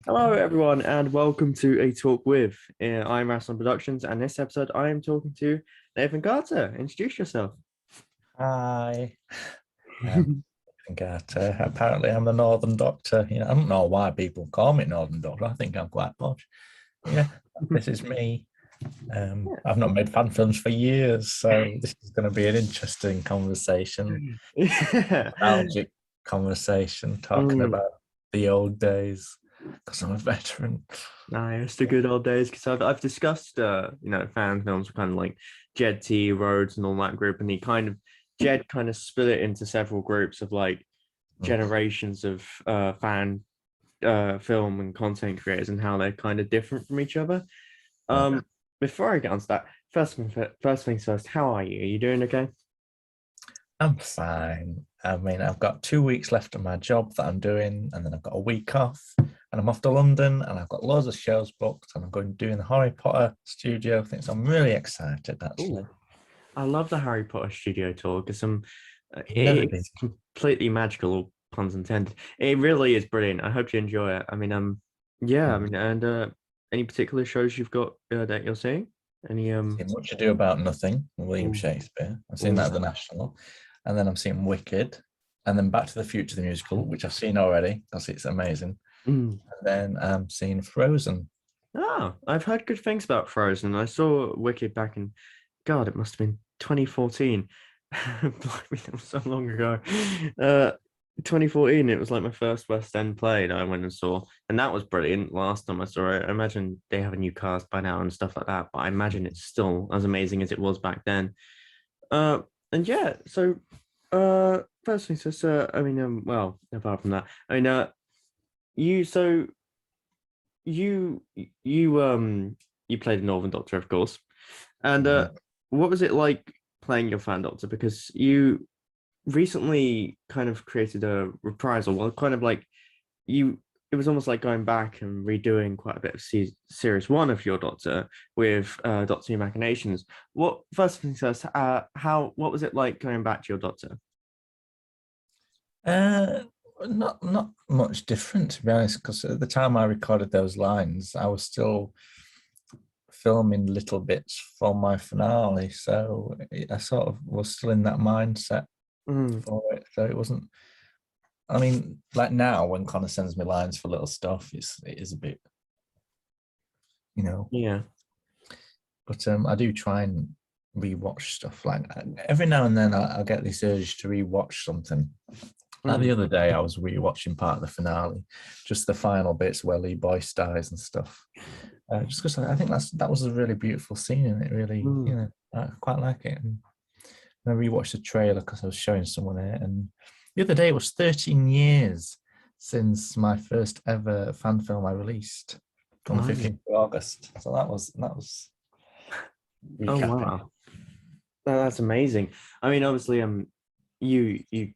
Hello, everyone, and welcome to A Talk With. I'm Rassilon Productions, and this episode I am talking to Nathan Carter. Introduce yourself. Hi, Gata. Apparently, I'm the Northern Doctor. I don't know why people call me Northern Doctor. I think I'm quite posh. Yeah, this is me. I've not made fan films for years, so this is going to be an interesting conversation, Yeah. nostalgic conversation, talking Mm, about the old days because I'm a veteran. nice, the good old days. Because I've discussed, fan films with kind of like Jed T, Rhodes, and all that group, and Jed kind of split it into several groups of like generations of fan film and content creators and how they're kind of different from each other. Yeah. Um, Before I get onto that, first things first, how are you? Are you doing okay? I'm fine. I mean, I've got 2 weeks left of my job that I'm doing, and then I've got a week off, and I'm off to London, and I've got loads of shows booked, and I'm going to do the Harry Potter studio things. I'm really excited, actually. Oh, I love the Harry Potter studio tour because I've never been. it's completely magical, puns intended. It really is brilliant. I hope you enjoy it. Yeah, and any particular shows you've got that you're seeing? Any Seen Much Ado About Nothing, William ooh, Shakespeare. I've seen that ooh, at the National, and then I'm seeing Wicked, and then Back to the Future, the musical, which I've seen already because it's amazing. mm. And then I'm seeing Frozen. Oh, I've heard good things about Frozen. I saw Wicked back in God, it must have been 2014. Blimey, that was so long ago. 2014, it was like my first West End play that I went and saw, and that was brilliant. Last time I saw it, I imagine they have a new cast by now and stuff like that, but I imagine it's still as amazing as it was back then. Uh, and yeah, so first things first, well, apart from that, you so you you you played the Northern Doctor, of course, and Mhm. what was it like playing your fan doctor? Because you recently kind of created a reprisal. Well, kind of like you, it was almost like going back and redoing quite a bit of series one of your doctor with Doctor Who Machinations. What first things first? What was it like going back to your doctor? Uh, not much different, to be honest, because at the time I recorded those lines, I was still filming little bits for my finale, so I sort of was still in that mindset Mm, for it. So it wasn't. I mean, like now when Connor sends me lines for little stuff, it is a bit, you know. yeah. But I do try and rewatch stuff. Like every now and then, I'll get this urge to rewatch something. Like the Mm, other day, I was rewatching part of the finale, just the final bits where Lee Boyce dies and stuff. Just because I think that was a really beautiful scene, and it really, mm. I quite like it. And I rewatched the trailer because I was showing someone it, and the other day it was 13 years since my first ever fan film I released on the Blimey. 15th of August. So that was Oh recapping. wow. That's amazing. Obviously, you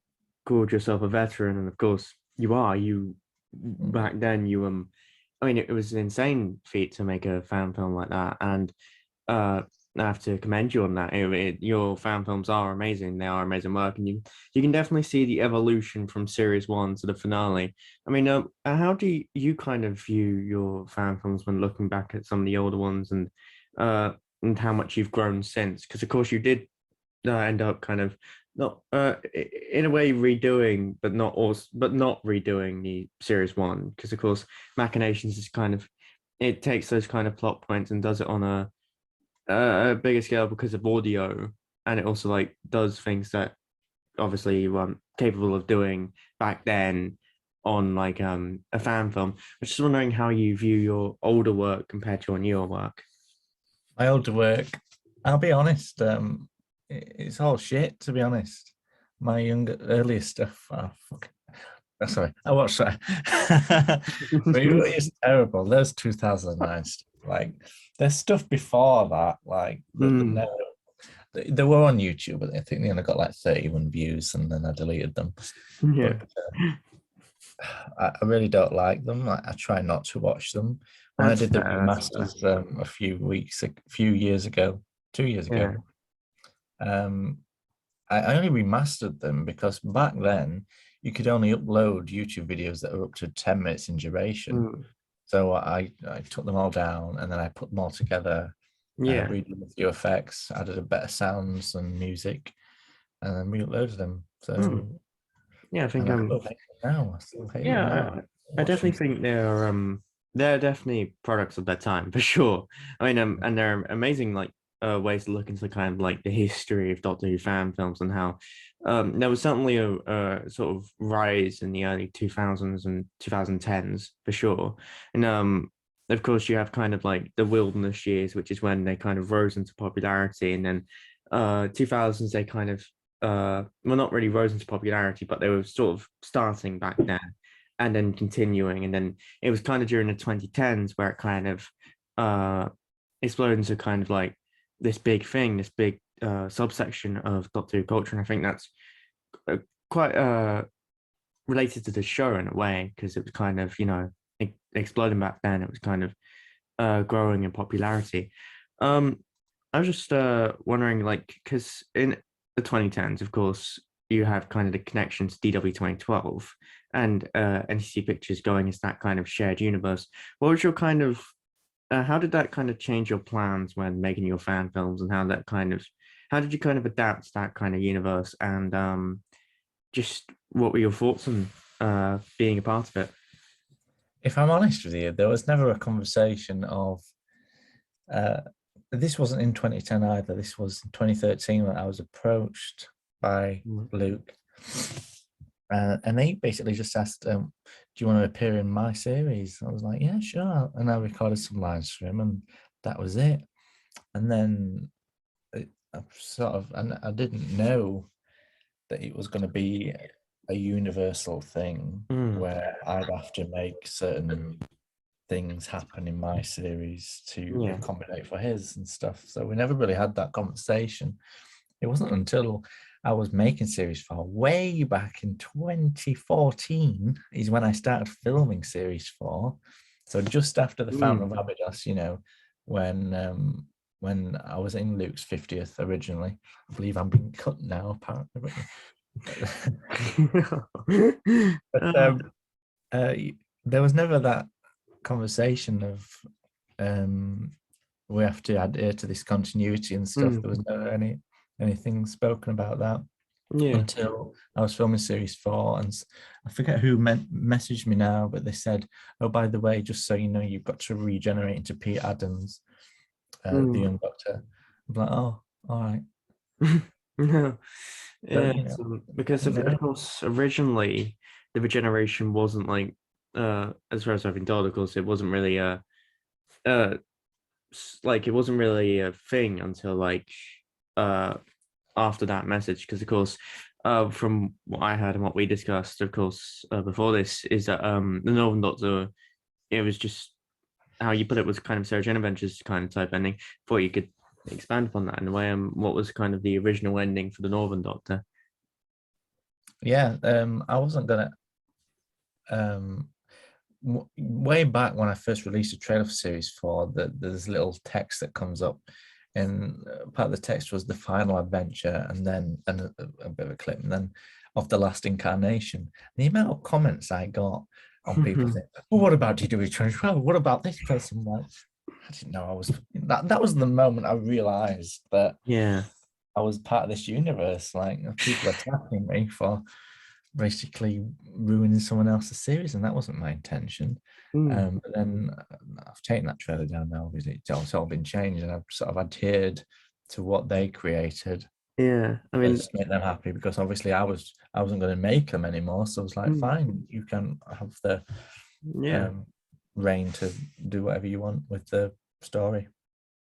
called yourself a veteran, and of course you are. You back then, it was an insane feat to make a fan film like that, and uh, I have to commend you on that. Your fan films are amazing. They are amazing work, and you can definitely see the evolution from series one to the finale. How do you kind of view your fan films when looking back at some of the older ones, uh, and how much you've grown since? Because of course you did end up kind of not in a way redoing, but not redoing the series one. Because of course, Machinations is kind of it takes those kind of plot points and does it on a bigger scale because of audio, and it also like does things that obviously you weren't capable of doing back then on like a fan film. I'm just wondering how you view your older work compared to your newer work. My older work, I'll be honest, it's all shit, to be honest. My younger, earlier stuff, sorry, I watched that. But it's terrible. There's 2009 stuff. Like, there's stuff before that, like, Mm, they were on YouTube, but I think they only got like 31 views and then I deleted them. yeah. But I really don't like them. I try not to watch them. When I That's did the fair. That's fair. remasters a few years ago, 2 years Yeah. ago, um, I only remastered them because back then you could only upload YouTube videos that are up to 10 minutes in duration. Mm. So I took them all down and then I put them all together, Yeah. redid a few effects, added a better sounds and music, and then re-uploaded them. So Yeah, I think and I still hate them now. I still hate them now. I Watch definitely them. think they're definitely products of their time for sure. I mean, and they're amazing like ways to look into kind of like the history of Doctor Who fan films and how there was certainly a sort of rise in the early 2000s and 2010s for sure. And of course you have kind of like the wilderness years, which is when they kind of rose into popularity, and then 2000s they kind of well, not really rose into popularity, but they were sort of starting back then and then continuing. And then it was kind of during the 2010s where it kind of exploded into kind of like this big thing, this big subsection of Doctor Who culture. And I think that's quite related to the show in a way, because it was kind of, exploding back then. It was kind of growing in popularity. I was just wondering, like, because in the 2010s, of course, you have kind of the connection to DW 2012 and NTC Pictures going as that kind of shared universe. What was your kind of, how did that kind of change your plans when making your fan films, and how did you kind of adapt to that kind of universe? And just what were your thoughts on being a part of it? If I'm honest with you, there was never a conversation of this wasn't in 2010 either. This was 2013 when I was approached by Luke. And they basically just asked, do you want to appear in my series? I was like, yeah, sure. And I recorded some lines for him, and that was it. And then I didn't know that it was going to be a universal thing where I'd have to make certain things happen in my series to accommodate for his and stuff. So we never really had that conversation. It wasn't until I was making series 4 way back in 2014 is when I started filming series 4. So just after the Fountain of Abydos, when I was in Luke's 50th originally. I believe I'm being cut now, apparently. But there was never that conversation of we have to adhere to this continuity and stuff. There was never anything spoken about that until I was filming series 4, and I forget who messaged me now, but they said, oh, by the way, just so you know, you've got to regenerate into Pete Adams, the young Doctor. I'm like, oh, all right. No. Yeah, because of course originally the regeneration wasn't like as far as I've been told, of course, it wasn't really it wasn't really a thing until like after that message, because of course from what I heard and what we discussed, of course, before this, is that the Northern Doctor, it was just how you put it, was kind of Sarah Jane Adventures kind of type ending. Thought you could expand upon that in a way. What was kind of the original ending for the Northern Doctor? Yeah, I wasn't gonna. Way back when I first released a trailer for Series 4, there's a little text that comes up, and part of the text was the final adventure, and then a bit of a clip, and then of the last incarnation. The amount of comments I got on people saying, well, what about DW 2012? What about this person? Like, I didn't know I was that was the moment I realized that I was part of this universe. Like, people attacking me for basically ruining someone else's series, and that wasn't my intention. But then I've taken that trailer down now. Obviously, it's all been changed, and I've sort of adhered to what they created. Yeah, I mean, to make them happy, because obviously I wasn't going to make them anymore. So I was like, fine, you can have the reign to do whatever you want with the story.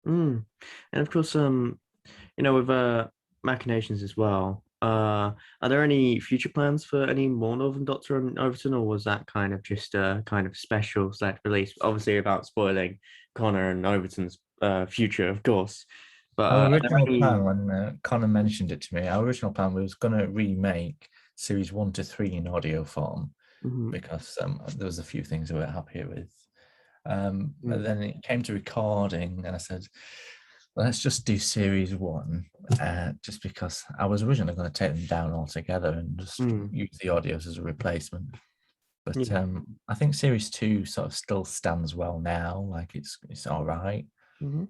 And of course, with Machinations as well, are there any future plans for any more Northern Doctor and Overton, or was that kind of just a kind of special select release? Obviously, about spoiling Connor and Overton's future, of course. But our original plan, when Connor mentioned it to me, our original plan was going to remake series 1 to 3 in audio form, because there was a few things we were happier with. But then it came to recording, and I said, let's just do series 1, just because I was originally going to take them down altogether and just use the audios as a replacement. But Yeah. I think series 2 sort of still stands well now. Like it's all right. Hmm.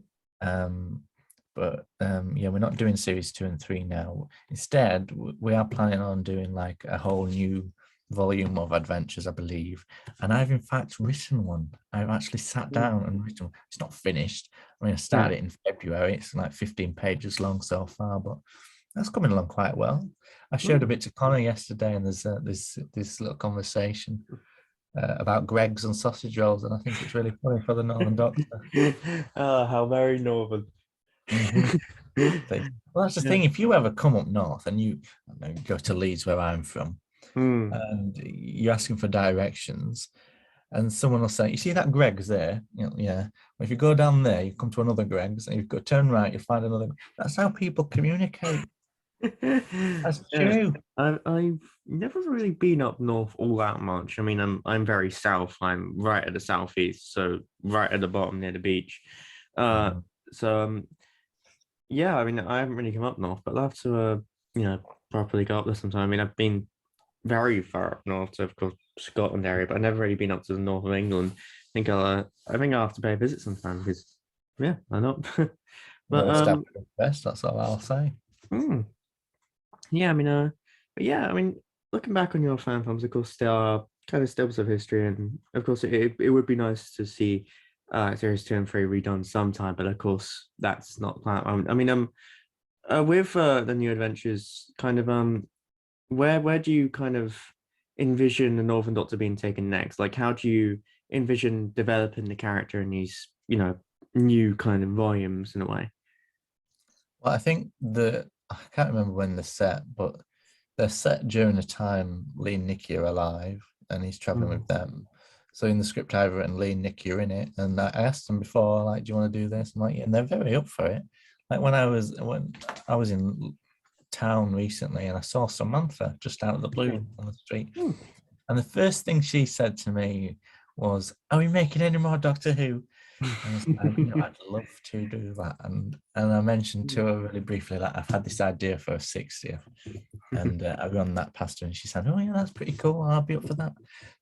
But yeah, we're not doing series 2 and 3 now. Instead, we are planning on doing like a whole new volume of adventures, I believe. And I've in fact written one. I've actually sat down and written one. It's not finished. I mean, I started it in February. It's like 15 pages long so far, but that's coming along quite well. I showed a bit to Connor yesterday, and there's this little conversation about Greggs and sausage rolls, and I think it's really funny for the Northern Doctor. Oh, how very northern. Mhm. Well, that's the Yeah. thing. If you ever come up north and you, I don't know, go to Leeds, where I'm from, Mm. and you're asking for directions, and someone will say, "You see that Greg's there?" You know, yeah. Well, if you go down there, you come to another Greg's, and you go turn right, you find another. That's how people communicate. That's Yeah, true. I've never really been up north all that much. I mean, I'm very south. I'm right at the southeast, so right at the bottom near the beach. Uh, Mhm. so yeah, I mean, I haven't really come up north, but I'll have to properly go up there sometime. I mean, I've been very far up north, so of course Scotland area, but I've never really been up to the north of England. I think I'll have to pay a visit sometime because yeah, I not. But Well, established best. That's all I'll say. hmm. Yeah, I mean, but yeah, I mean, looking back on your fan films, of course, there are kind of stubs of history, and of course, it would be nice to see series 2 and 3 redone sometime, but of course, that's not planned. I mean, with the new adventures, kind of, where do you kind of envision the Northern Doctor being taken next? Like, how do you envision developing the character in these, new kind of volumes in a way? Well, I think I can't remember when they're set, but they're set during the time Lee and Nikki are alive, and he's traveling with them. So in the script I've written, Lee and Nikki are in it, and I asked them before, like, "Do you want to do this?" I'm like, yeah, and they're very up for it. Like when I was in town recently, and I saw Samantha just out of the blue Okay. on the street, Hmm. and the first thing she said to me was, "Are we making any more Doctor Who?" And I was like, I'd love to do that. And I mentioned to her really briefly, like, I've had this idea for a 60th. And I run that past her, and she said, "Oh, yeah, that's pretty cool. I'll be up for that."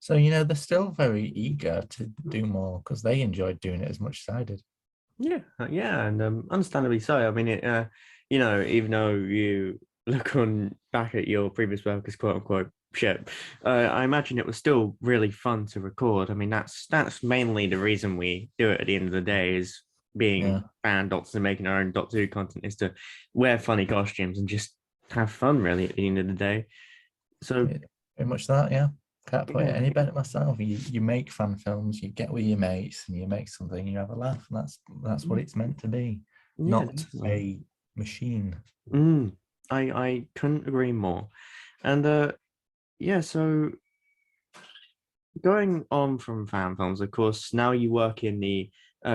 So, they're still very eager to do more because they enjoyed doing it as much as I did. Yeah, yeah, and understandably so. I mean, even though you look on back at your previous work as quote unquote shit, I imagine it was still really fun to record. I mean, that's mainly the reason we do it at the end of the day is being Yeah, fan doctors and making our own Doctor Who content is to wear funny costumes and just have fun really at the end of the day. So very much that. Yeah, can't put it yeah, any better myself. You make fan films, you get with your mates, and you make something, you have a laugh, and that's what it's meant to be, yeah, not definitely. a machine. Mm, I couldn't agree more. And yeah, so going on from fan films, of course, now you work in the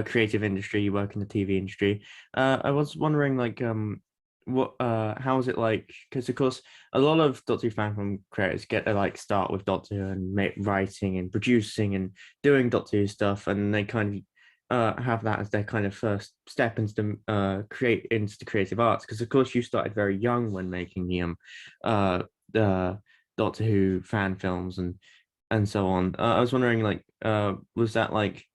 creative industry, you work in the TV industry. I was wondering, like, how is it like? Because of course, a lot of Doctor Who fan film creators get to like start with Doctor Who and writing and producing and doing Doctor Who stuff, and they kind of have that as their kind of first step into create into the creative arts. Because of course, you started very young when making the Doctor Who fan films and so on. I was wondering, like, was that like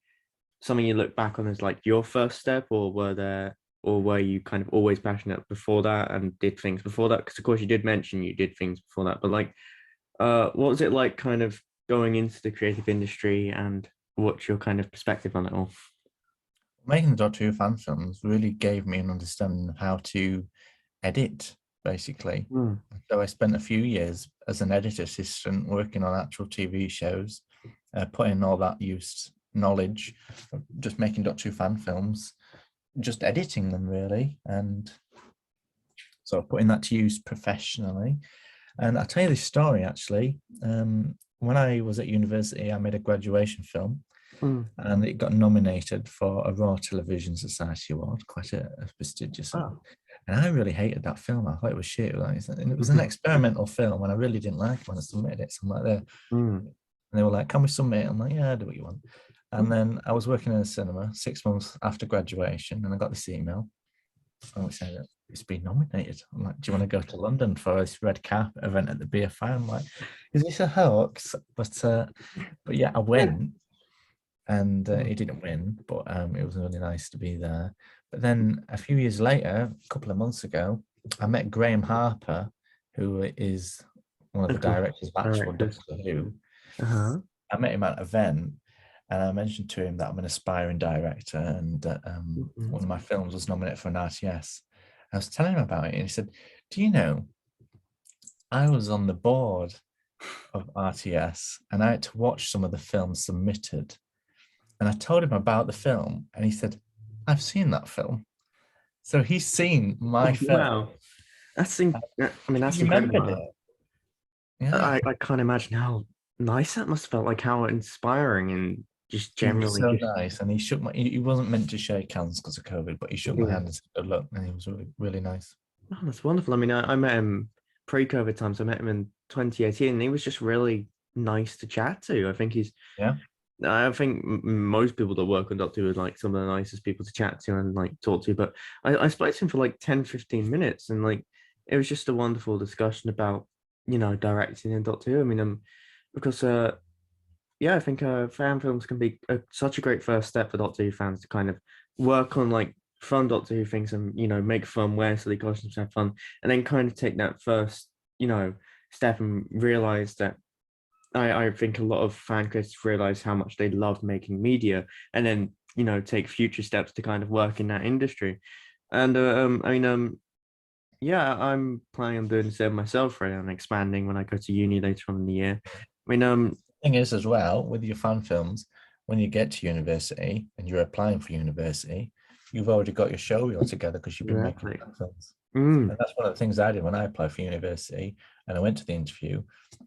something you look back on as like your first step, or were you kind of always passionate before that and did things before that? Because of course you did mention you did things before that, but like, what was it like, kind of going into the creative industry, and what's your kind of perspective on it all? Making the Doctor Who fan films really gave me an understanding of how to edit, basically. Mm. So I spent a few years as an editor assistant working on actual TV shows, putting all that used knowledge of just making Doctor Who fan films, just editing them really, and sort of putting that to use professionally. And I'll tell you this story actually. When I was at university, I made a graduation film, Mm. and it got nominated for a Royal Television Society Award, quite a prestigious one. Oh. And I really hated that film. I thought it was shit. And it was an experimental film, and I really didn't like it when I submitted it. So I'm like, there. Mm. And they were like, "Can we submit it?" I'm like, "Yeah, do what you want." And then I was working in a cinema 6 months after graduation, and I got this email. And it said, "It's been nominated." I'm like, "Do you want to go to London for this red carpet event at the BFI?" I'm like, is this a hoax? But yeah, I went, and he didn't win, but it was really nice to be there. But then a few years later, a couple of months ago, I met Graham Harper, who is one of the Of course, directors of actual directors. Doctor Who. Uh-huh. I met him at an event, and I mentioned to him that I'm an aspiring director and that Mhm. one of my films was nominated for an RTS. I was telling him about it, and he said, "Do you know, I was on the board of RTS, and I had to watch some of the films submitted." And I told him about the film, and he said, "I've seen that film." So he's seen my Oh, film. wow. I mean, He that's remembered incredible. it. Yeah. I can't imagine how nice that must have felt, like how inspiring and just He was generally so just, nice, and he shook my. He wasn't meant to shake hands because of COVID, but he shook my yeah. hand and said, "Good luck," and he was really, really nice. Oh, that's wonderful. I mean, I met him pre-COVID times. I met him in 2018, and he was just really nice to chat to. Yeah. I think most people that work on Doctor Who are like some of the nicest people to chat to and like talk to. But I spoke to him for like 10, 15 minutes, and like it was just a wonderful discussion about, directing in Doctor Who. I mean, because yeah, I think fan films can be such a great first step for Doctor Who fans to kind of work on like fun Doctor Who things and make fun, wear silly costumes, have fun, and then kind of take that first step and realize that I think a lot of fan critics realize how much they love making media, and then take future steps to kind of work in that industry. And I mean yeah, I'm planning on doing the same myself, right? I'm expanding when I go to uni later on in the year. I mean Thing is, as well, with your fan films, when you get to university and you're applying for university, you've already got your show reel together because you've been making exactly. fan films. Mm, And that's one of the things I did when I applied for university and I went to the interview.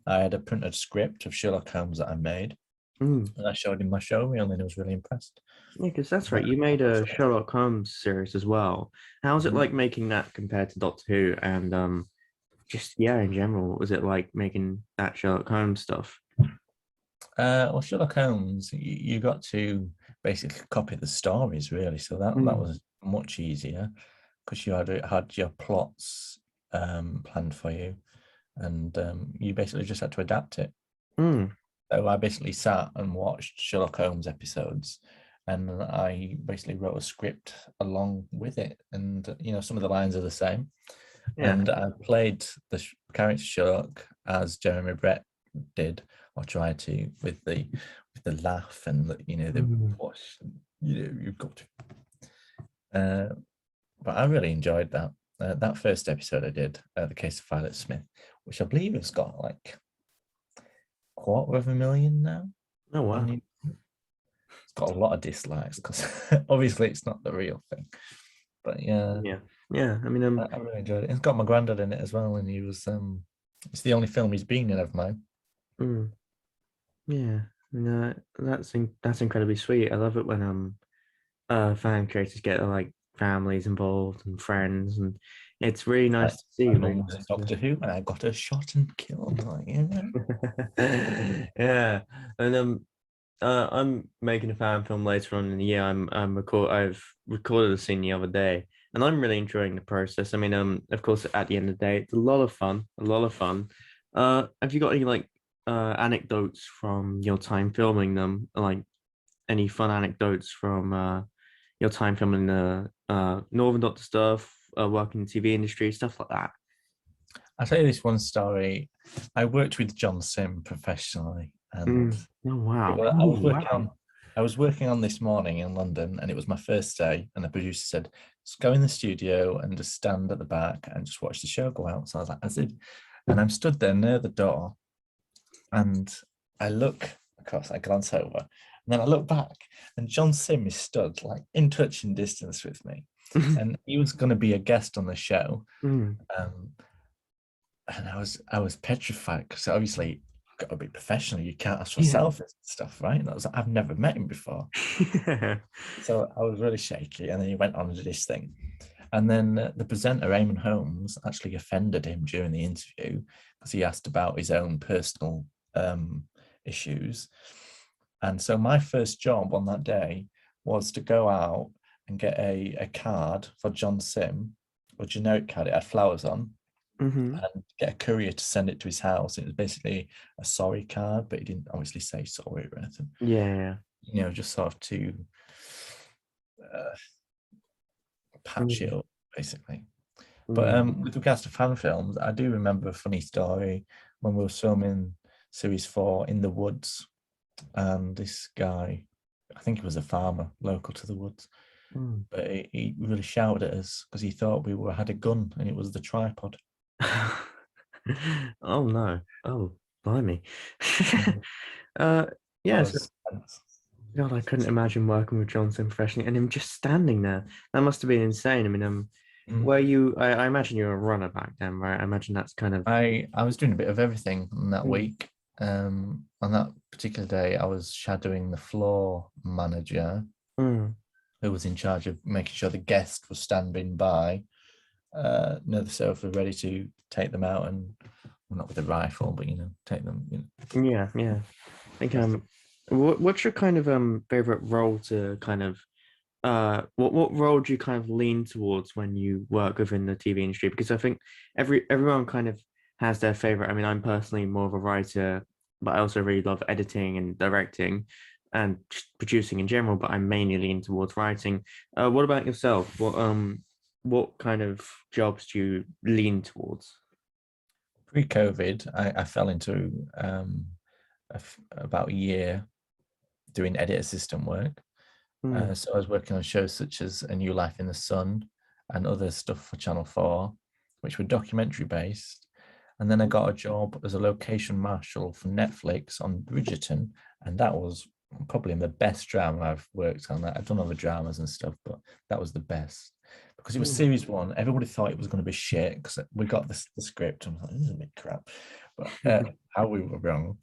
I had a printed script of Sherlock Holmes that I made, mm. and I showed him my show reel, and he was really impressed. Yeah, because that's right. You made a Sherlock Holmes series as well. How's it Mhm. like making that compared to Doctor Who? And just yeah, in general, what was it like making that Sherlock Holmes stuff? Well, Sherlock Holmes, you got to basically copy the stories, really. So that Mm, was much easier because you had your plots planned for you, and you basically just had to adapt it. mm, So I basically sat and watched Sherlock Holmes episodes, and I basically wrote a script along with it. And some of the lines are the same. yeah. And I played the character Sherlock as Jeremy Brett did, or tried to, with the laugh and the Mm, push. You've got to. But I really enjoyed that. That first episode I did, the case of Violet Smith, which I believe has got like 250,000 now oh on wow. YouTube. It's got a lot of dislikes because obviously it's not the real thing. But yeah, Yeah. Yeah. I mean I really enjoyed it. It's got my granddad in it as well, and he was it's the only film he's been in of mine. mm, yeah. I mean, that's incredibly sweet. I love it when fan creators get like families involved and friends, and it's really Like, nice to see. my Really mum was in nice to Doctor Who, and I got her shot and killed. Like, yeah. yeah. And I'm making a fan film later on in the year. I've recorded a scene the other day, and I'm really enjoying the process. I mean, of course, at the end of the day, it's a lot of fun, a lot of fun. Have you got any like anecdotes from your time filming them? Like any fun anecdotes from your time filming the Northern Doctor stuff, working in the TV industry, stuff like that? I'll tell you this one story. I worked with John Sim professionally, and Mm. Oh wow! I Oh was working wow! on this morning in London, and it was my first day. And the producer said, "Just go in the studio and just stand at the back and just watch the show go out." So I was like, "I did," and I'm stood there near the door, and I look across, I glance over, and then I look back, and John Sim is stood like in touching distance with me, and he was going to be a guest on the show. Mm. Um, and I was petrified because obviously you've got to be professional. You can't ask for Yeah. selfies and stuff, right? And I was like, I've never met him before, so I was really shaky. And then he went on to this thing, and then the presenter Eamon Holmes actually offended him during the interview because he asked about his own personal issues. And so my first job on that day was to go out and get a card for John Sim, a generic card. It had flowers on, Mm-hmm. and get a courier to send it to his house. It was basically a sorry card, but he didn't obviously say sorry or anything. Yeah. Just sort of to patch it up, basically. But Yeah. with regards to fan films, I do remember a funny story when we were filming series 4 in the woods, and this guy, I think he was a farmer local to the woods, Mm. but he really shouted at us because he thought had a gun and it was the tripod. Oh no. Oh, blimey. Mm. uh That yeah, so was God, I couldn't imagine working with Johnson professionally and him just standing there. That must have been insane. I mean, Mm. were you I imagine you were a runner back then, right? I imagine that's kind of I was doing a bit of everything on that Mm. week. On that particular day, I was shadowing the floor manager Mm. who was in charge of making sure the guest was standing by near the sofa, ready to take them out and, well, not with a rifle, but take them. Yeah, yeah. I think what's your kind of favorite role to kind of what role do you kind of lean towards when you work within the TV industry? Because I think everyone kind of has their favorite. I mean, I'm personally more of a writer, but I also really love editing and directing and just producing in general, but I'm mainly leaning towards writing. What about yourself? What kind of jobs do you lean towards? Pre-COVID, I fell into about a year doing edit assistant work. Mm, So I was working on shows such as A New Life in the Sun and other stuff for Channel 4, which were documentary based. And then I got a job as a location marshal for Netflix on Bridgerton, and that was probably the best drama I've worked on. I've done other dramas and stuff, but that was the best because it was mm, series 1. Everybody thought it was going to be shit because we got the script and I was like, this is a bit crap, but how we were wrong.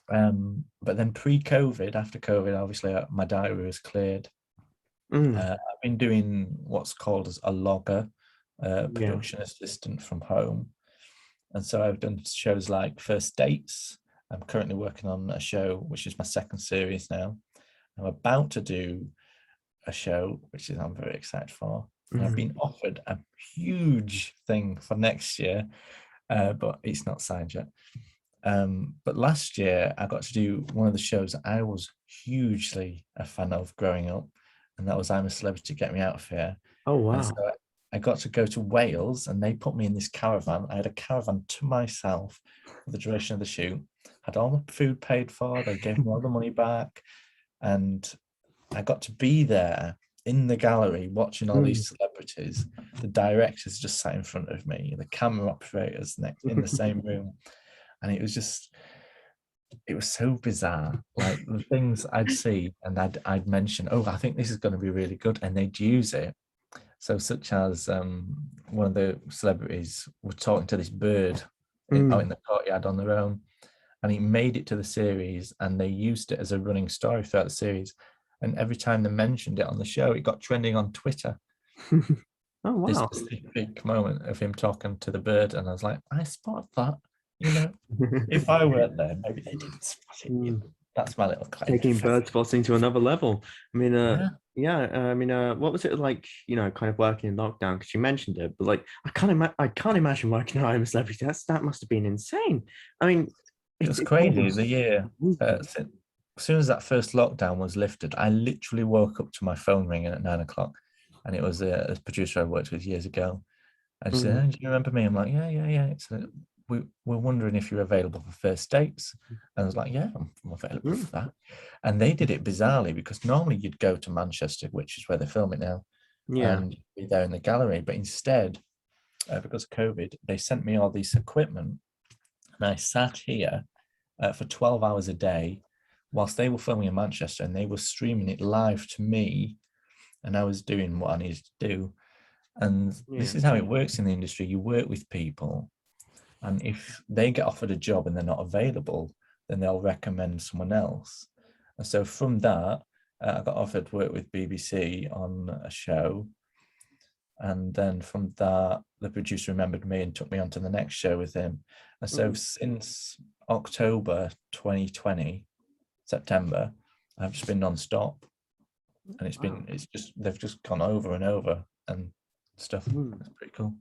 But then pre-COVID, after COVID, obviously my diary was cleared. mm, I've been doing what's called as a logger, yeah. production assistant from home. And so I've done shows like First Dates. I'm currently working on a show, which is my second series now. I'm about to do a show, which is I'm very excited for. And I've Mm, been offered a huge thing for next year, but it's not signed yet. But last year, I got to do one of the shows I was hugely a fan of growing up, and that was I'm a Celebrity, Get Me Out of Here. oh And so wow. I got to go to Wales, and they put me in this caravan. I had a caravan to myself for the duration of the shoot. Had all my food paid for. They gave me all the money back, and I got to be there in the gallery watching all Mm. these celebrities. The directors just sat in front of me, the camera operators next in the same room, and it was so bizarre. Like the things I'd see and I'd mention, oh, I think this is going to be really good, and they'd use it. So, such as one of the celebrities were talking to this bird out in Mm. the courtyard on their own, and he made it to the series, and they used it as a running story throughout the series. And every time they mentioned it on the show, it got trending on Twitter. Oh This wow. specific moment of him talking to the bird, and I was like, I spot that. You know, if I weren't there, maybe they didn't spot it. Mm. That's my little claim to Taking fame. bird spotting to another level. I mean, Yeah, yeah. I mean, what was it like? Kind of working in lockdown because you mentioned it, but like, I can't imagine working at I'm a Celebrity. That must have been insane. I mean, it was it's crazy. The almost year, as soon as that first lockdown was lifted, I literally woke up to my phone ringing at 9 o'clock, and it was a producer I worked with years ago. I just said, Mm, "Oh, do you remember me?" I'm like, yeah, yeah, yeah. So we're wondering if you're available for first dates. And I was like, yeah, I'm available mm, for that. And they did it bizarrely because normally you'd go to Manchester, which is where they film it now, yeah. and be there in the gallery. But instead, because of COVID, they sent me all this equipment, and I sat here for 12 hours a day whilst they were filming in Manchester, and they were streaming it live to me, and I was doing what I needed to do. And this Yeah. is how it works in the industry. You work with people, and if they get offered a job and they're not available, then they'll recommend someone else. And so from that, I got offered work with BBC on a show. And then from that, the producer remembered me and took me on to the next show with him. And so Mm, since October 2020, September, I've just been non-stop. And wow. they've just gone over and over and stuff. Mm. It's pretty cool.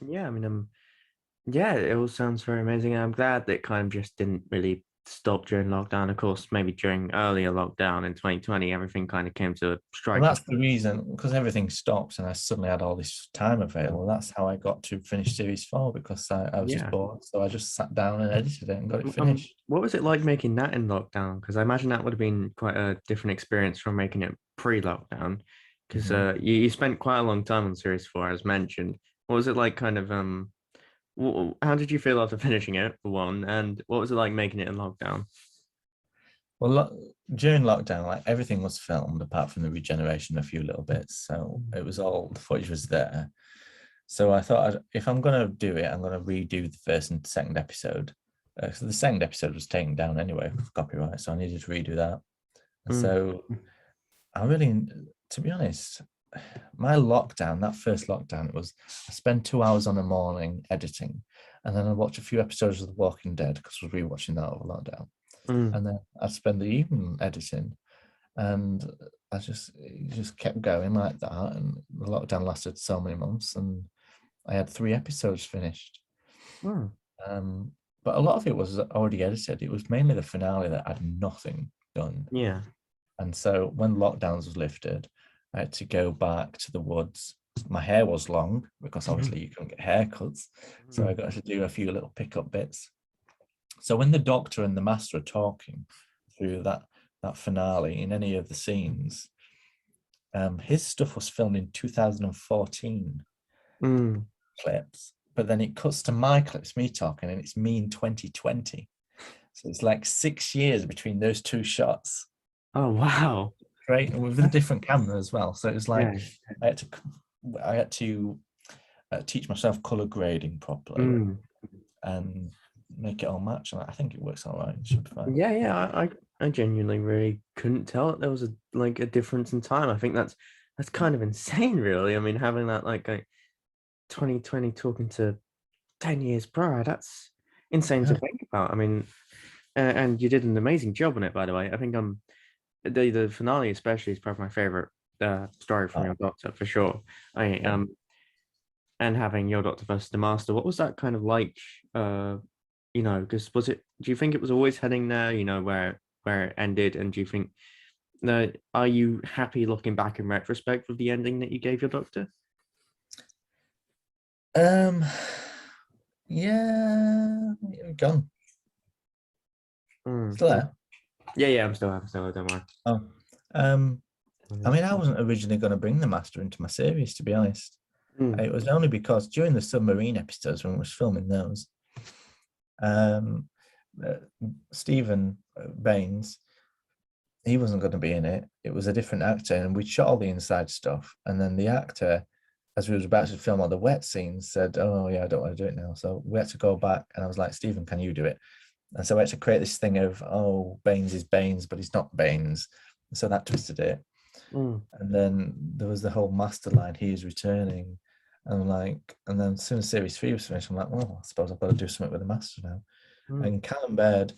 Yeah. I mean, Yeah, it all sounds very amazing. And I'm glad that it kind of just didn't really stop during lockdown. Of course, maybe during earlier lockdown in 2020, everything kind of came to a Well, strike. that's the reason, because everything stopped and I suddenly had all this time available. That's how I got to finish series 4, because I was just Yeah. bored. So I just sat down and edited it and got it finished. What was it like making that in lockdown? Because I imagine that would have been quite a different experience from making it pre-lockdown. Because Mhm. you spent quite a long time on series 4, as mentioned. What was it like, kind of how did you feel after finishing it, for one, and what was it like making it in lockdown? Well, during lockdown, like everything was filmed apart from the regeneration, a few little bits. So it was all, the footage was there. So I thought, if I'm going to do it, I'm going to redo the first and second episode. So the second episode was taken down anyway for copyright, so I needed to redo that. And Mm, so I really, to be honest, my lockdown, that first lockdown, it was, I spent 2 hours on a morning editing, and then I watched a few episodes of The Walking Dead because I was rewatching that over lockdown. mm, And then I'd spend the evening editing, and it just kept going like that. And the lockdown lasted so many months, and I had 3 episodes finished. mm. Um, but a lot of it was already edited. It was mainly the finale that had nothing done. Yeah. And so when lockdowns was lifted, I had to go back to the woods. My hair was long because obviously you couldn't get haircuts. So I Mm, got to do a few little pickup bits. So when the doctor and the master are talking through that finale in any of the scenes, his stuff was filmed in 2014 mm. clips, but then it cuts to my clips, me talking, and it's me in 2020. So it's like 6 years between those two shots. Oh, wow. Great, and with a different camera as well. So it was like Yeah. I had to I had to teach myself color grading properly Mm. and make it all match. And I think it works all right. It should be fine. Yeah, yeah. I genuinely really couldn't tell that there was a difference in time. I think that's kind of insane, really. I mean, having that like 2020 talking to 10 years prior, that's insane to Yeah. think about. I mean, and you did an amazing job on it, by the way. I think the finale especially is probably my favorite story from Oh, your Doctor, for sure. I yeah. And having your Doctor versus the Master, what was that kind of like? Because was it? Do you think it was always heading there? Where it ended, and do you think? No, are you happy looking back in retrospect with the ending that you gave your Doctor? Um, yeah, you're gone. Mm. Still there? Yeah, yeah, I'm still, don't worry. Oh, um, I mean, I wasn't originally going to bring the Master into my series, to be honest. Mm, It was only because during the submarine episodes when I was filming those, um, uh, Stephen Baines, he wasn't going to be in it. It was a different actor, and we shot all the inside stuff. And then the actor, as we was about to film all the wet scenes, said, "Oh yeah, I don't want to do it now." So we had to go back, and I was like, "Stephen, can you do it?" And so I had to create this thing of, "Oh, Baines is Baines, but he's not Baines." So that twisted it. mm, And then there was the whole master line, he is returning. And I'm like, and then as soon as series 3 was finished, I'm like, well, I suppose I've got to do something with the master now. mm. And Callum Baird,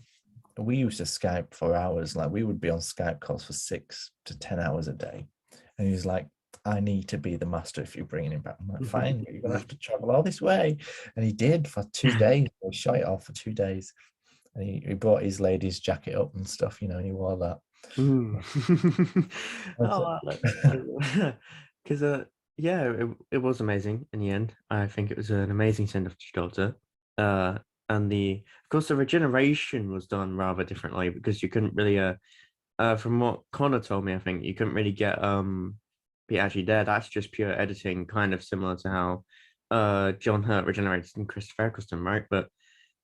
we used to Skype for hours. Like we would be on Skype calls for 6 to 10 hours a day. And he's like, I need to be the master if you're bringing him back. I'm like, fine, but you're going to have to travel all this way. And he did for 2 days. We shot it off for 2 days. And he brought his lady's jacket up and stuff, and he wore that. Mm. That's Oh, it. because yeah, it was amazing in the end. I think it was an amazing send off to Jota. And of course the regeneration was done rather differently because you couldn't really from what Connor told me, I think you couldn't really get be actually there. That's just pure editing, kind of similar to how John Hurt regenerated in Christopher Eccleston, right? But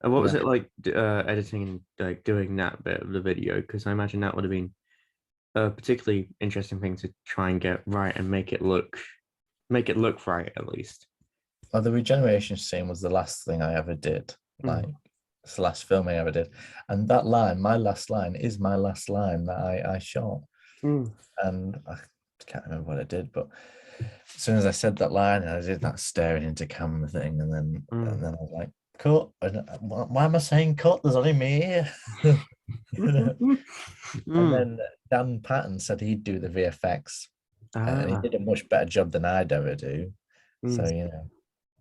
what was Yeah. it like editing and like doing that bit of the video? Because I imagine that would have been a particularly interesting thing to try and get right and make it look right at least. Well, the regeneration scene was the last thing I ever did. Like, Mm, it's the last film I ever did. And that line, my last line, is my last line that I shot. mm, And I can't remember what I did, but as soon as I said that line, I did that staring into camera thing, and then mm. I was like, cut. And why am I saying cut? There's only me here. And Mm. then Dan Patton said he'd do the VFX, and he Ah, did a much better job than I'd ever do. So mm.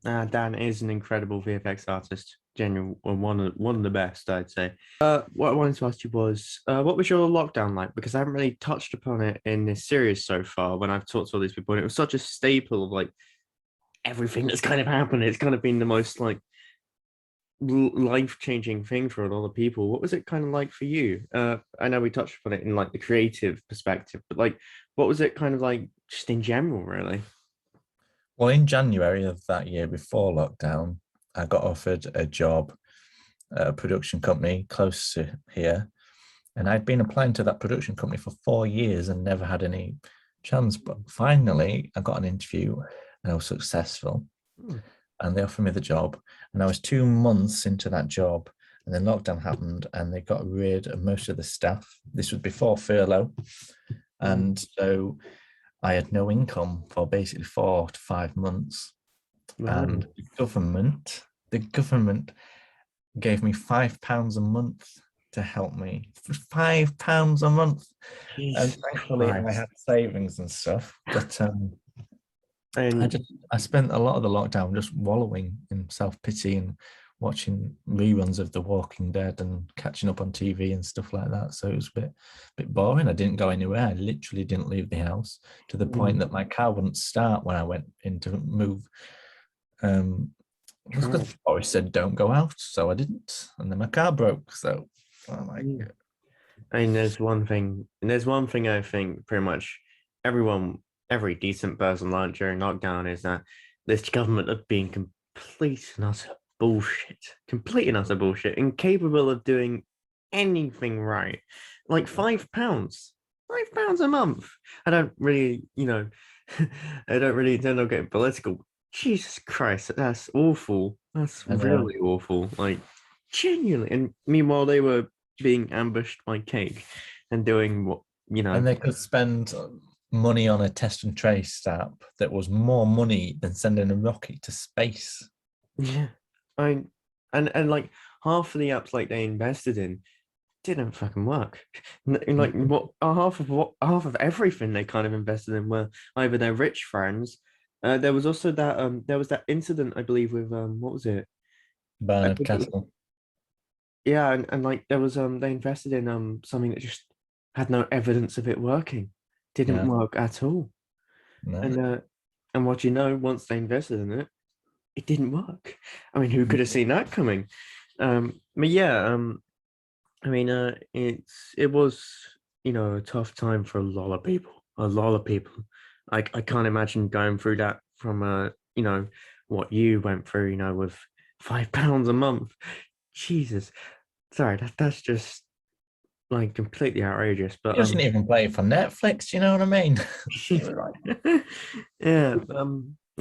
Dan is an incredible VFX artist, genuine one of the best, I'd say. What I wanted to ask you was, what was your lockdown like? Because I haven't really touched upon it in this series so far. When I've talked to all these people, and it was such a staple of like everything that's kind of happened. It's kind of been the most like life changing thing for a lot of people. What was it kind of like for you? I know we touched upon it in like the creative perspective, but like, what was it kind of like just in general, really? Well, in January of that year before lockdown, I got offered a job at a production company close to here. And I'd been applying to that production company for 4 years and never had any chance. But finally, I got an interview and I was successful. Hmm. And they offered me the job. And I was 2 months into that job. And then lockdown happened and they got rid of most of the staff. This was before furlough. And so I had no income for basically 4 to 5 months. And Wow. the government gave me £5 a month to help me. For £5 a month. And Jesus thankfully I Christ. had savings and stuff. But And I spent a lot of the lockdown just wallowing in self-pity and watching reruns of The Walking Dead and catching up on TV and stuff like that. So it was a bit boring. I didn't go anywhere. I literally didn't leave the house to the point that my car wouldn't start when I went in to move. Just because Boris said don't go out, so I didn't, and then my car broke. So I'm like, I mean, there's one thing I think pretty much everyone, every decent person learned during lockdown is that this government have been complete and utter bullshit, incapable of doing anything right. Like £5 a month. I don't really, I don't really intend on getting political. Jesus Christ, that's awful. That's I know. really awful. Like, genuinely. And meanwhile, they were being ambushed by Cake and doing what, you know. And they could spend money on a test and trace app that was more money than sending a rocket to space. Yeah. I and like half of the apps like they invested in didn't fucking work. Like half of everything they kind of invested in were either their rich friends. There was also there was that incident I believe with what was it? I Bernard think it was, Castle. yeah, and like there was they invested in something that just had no evidence of it working. Didn't Yeah. work at all. No. And what you know, once they invested in it, it didn't work. I mean, who could have seen that coming? But yeah, I mean, it was a tough time for a lot of people. A lot of people. I can't imagine going through that from what you went through. With £5 a month. Jesus, sorry, that's just like completely outrageous. He But doesn't even play for Netflix, you know what I mean? It was like, yeah.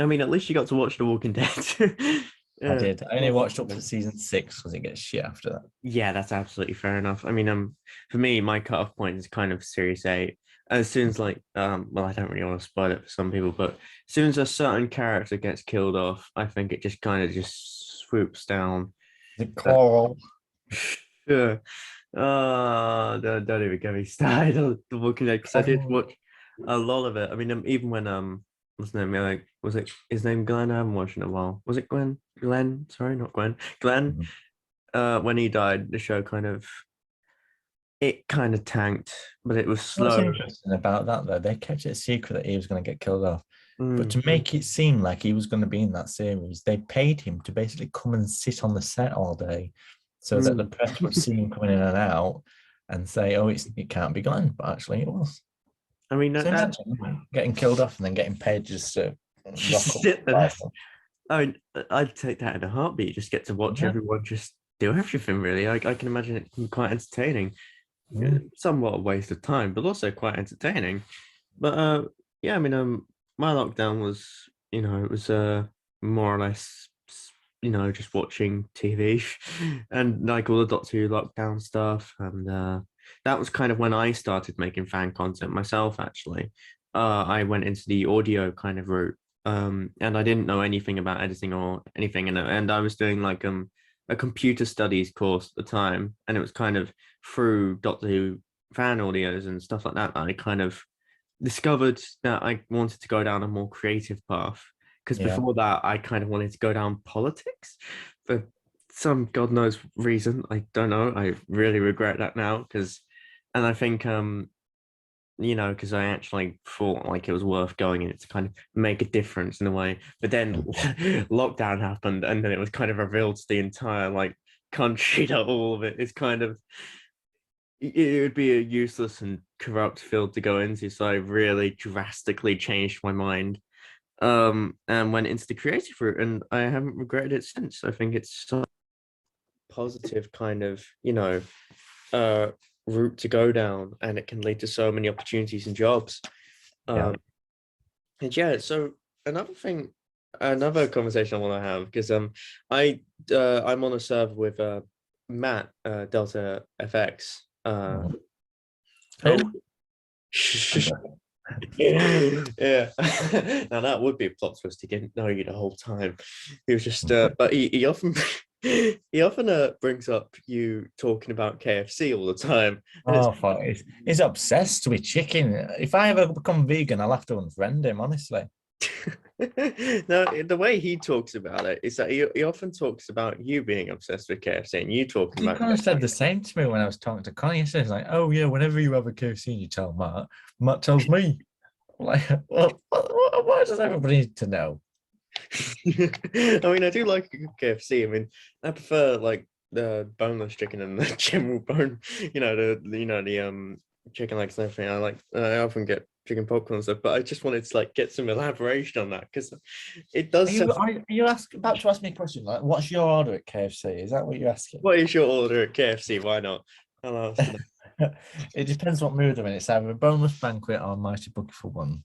I mean, at least you got to watch The Walking Dead. I Yeah. did. I only watched up to season 6 because it gets shit after that. Yeah, that's absolutely fair enough. I mean, for me, my cutoff point is kind of Series 8. As soon as like, well, I don't really want to spoil it for some people, but as soon as a certain character gets killed off, I think it just kind of just swoops down. The That, Coral. yeah. Don't even get me started on The Walking Dead because I did Coral. watch a lot of it. I mean, even when what's his name? Like, was it his name Glenn? I haven't watched it in a while. Was it Glenn? Glenn? Sorry, not Glenn. Glenn. Mhm. When he died, the show kind of tanked, but it was What's slow. interesting about that, though, they kept it a secret that he was going to get killed off. But Mm, to make it seem like he was going to be in that series, they paid him to basically come and sit on the set all day so that the mm. press would see him coming in and out and say, oh, it can't be Glenn. But actually, it was. I mean So that imagine getting killed off and then getting paid just to rock just up. sit there. I mean, I'd take that in a heartbeat. Just get to watch Yeah. everyone just do everything. Really, I can imagine it can be quite entertaining. Mm. Somewhat a waste of time, but also quite entertaining. But yeah, I mean, my lockdown was, it was more or less, just watching TV and like all the Doctor Who lockdown stuff, and that was kind of when I started making fan content myself. Actually, I went into the audio kind of route, and I didn't know anything about editing or anything, and I was doing like a computer studies course at the time, and it was kind of through Doctor Who fan audios and stuff like that, I kind of discovered that I wanted to go down a more creative path. because Yeah. before that I kind of wanted to go down politics for some God knows reason. I don't know. I really regret that now because, and I think because I actually thought like it was worth going in it to kind of make a difference in a way. But then lockdown happened, and then it was kind of revealed to the entire like country that all of it is kind of it would be a useless and corrupt field to go into. So I really drastically changed my mind and went into the creative route, and I haven't regretted it since. I think it's so positive kind of uh route to go down, and it can lead to so many opportunities and jobs. Yeah. And yeah, so another conversation I want to have, because I'm on a server with Matt, Delta FX. Who? Yeah. Now that would be a plot twist. He didn't know you the whole time. He was just but he often he often brings up you talking about KFC all the time. And Oh, fuck. He's obsessed with chicken. If I ever become vegan, I'll have to unfriend him, honestly. no, the way he talks about it is that he often talks about you being obsessed with KFC and you talking He about kind of said the same to me when I was talking to Connie. He says, like, oh, yeah, whenever you have a KFC, you tell Matt. Matt tells me. Like, well, why does everybody need to know? I mean, I do like a good KFC. I mean, I prefer like the boneless chicken and the general bone. The chicken legs and everything. I often get chicken popcorn and stuff, but I just wanted to like get some elaboration on that because it Are does. you about to ask me a question? Like, what's your order at KFC? Is that what you're asking? What is your order at KFC? Why not? I'll answer that. It depends what mood I'm in. It's either a boneless banquet or a mighty bucket for one.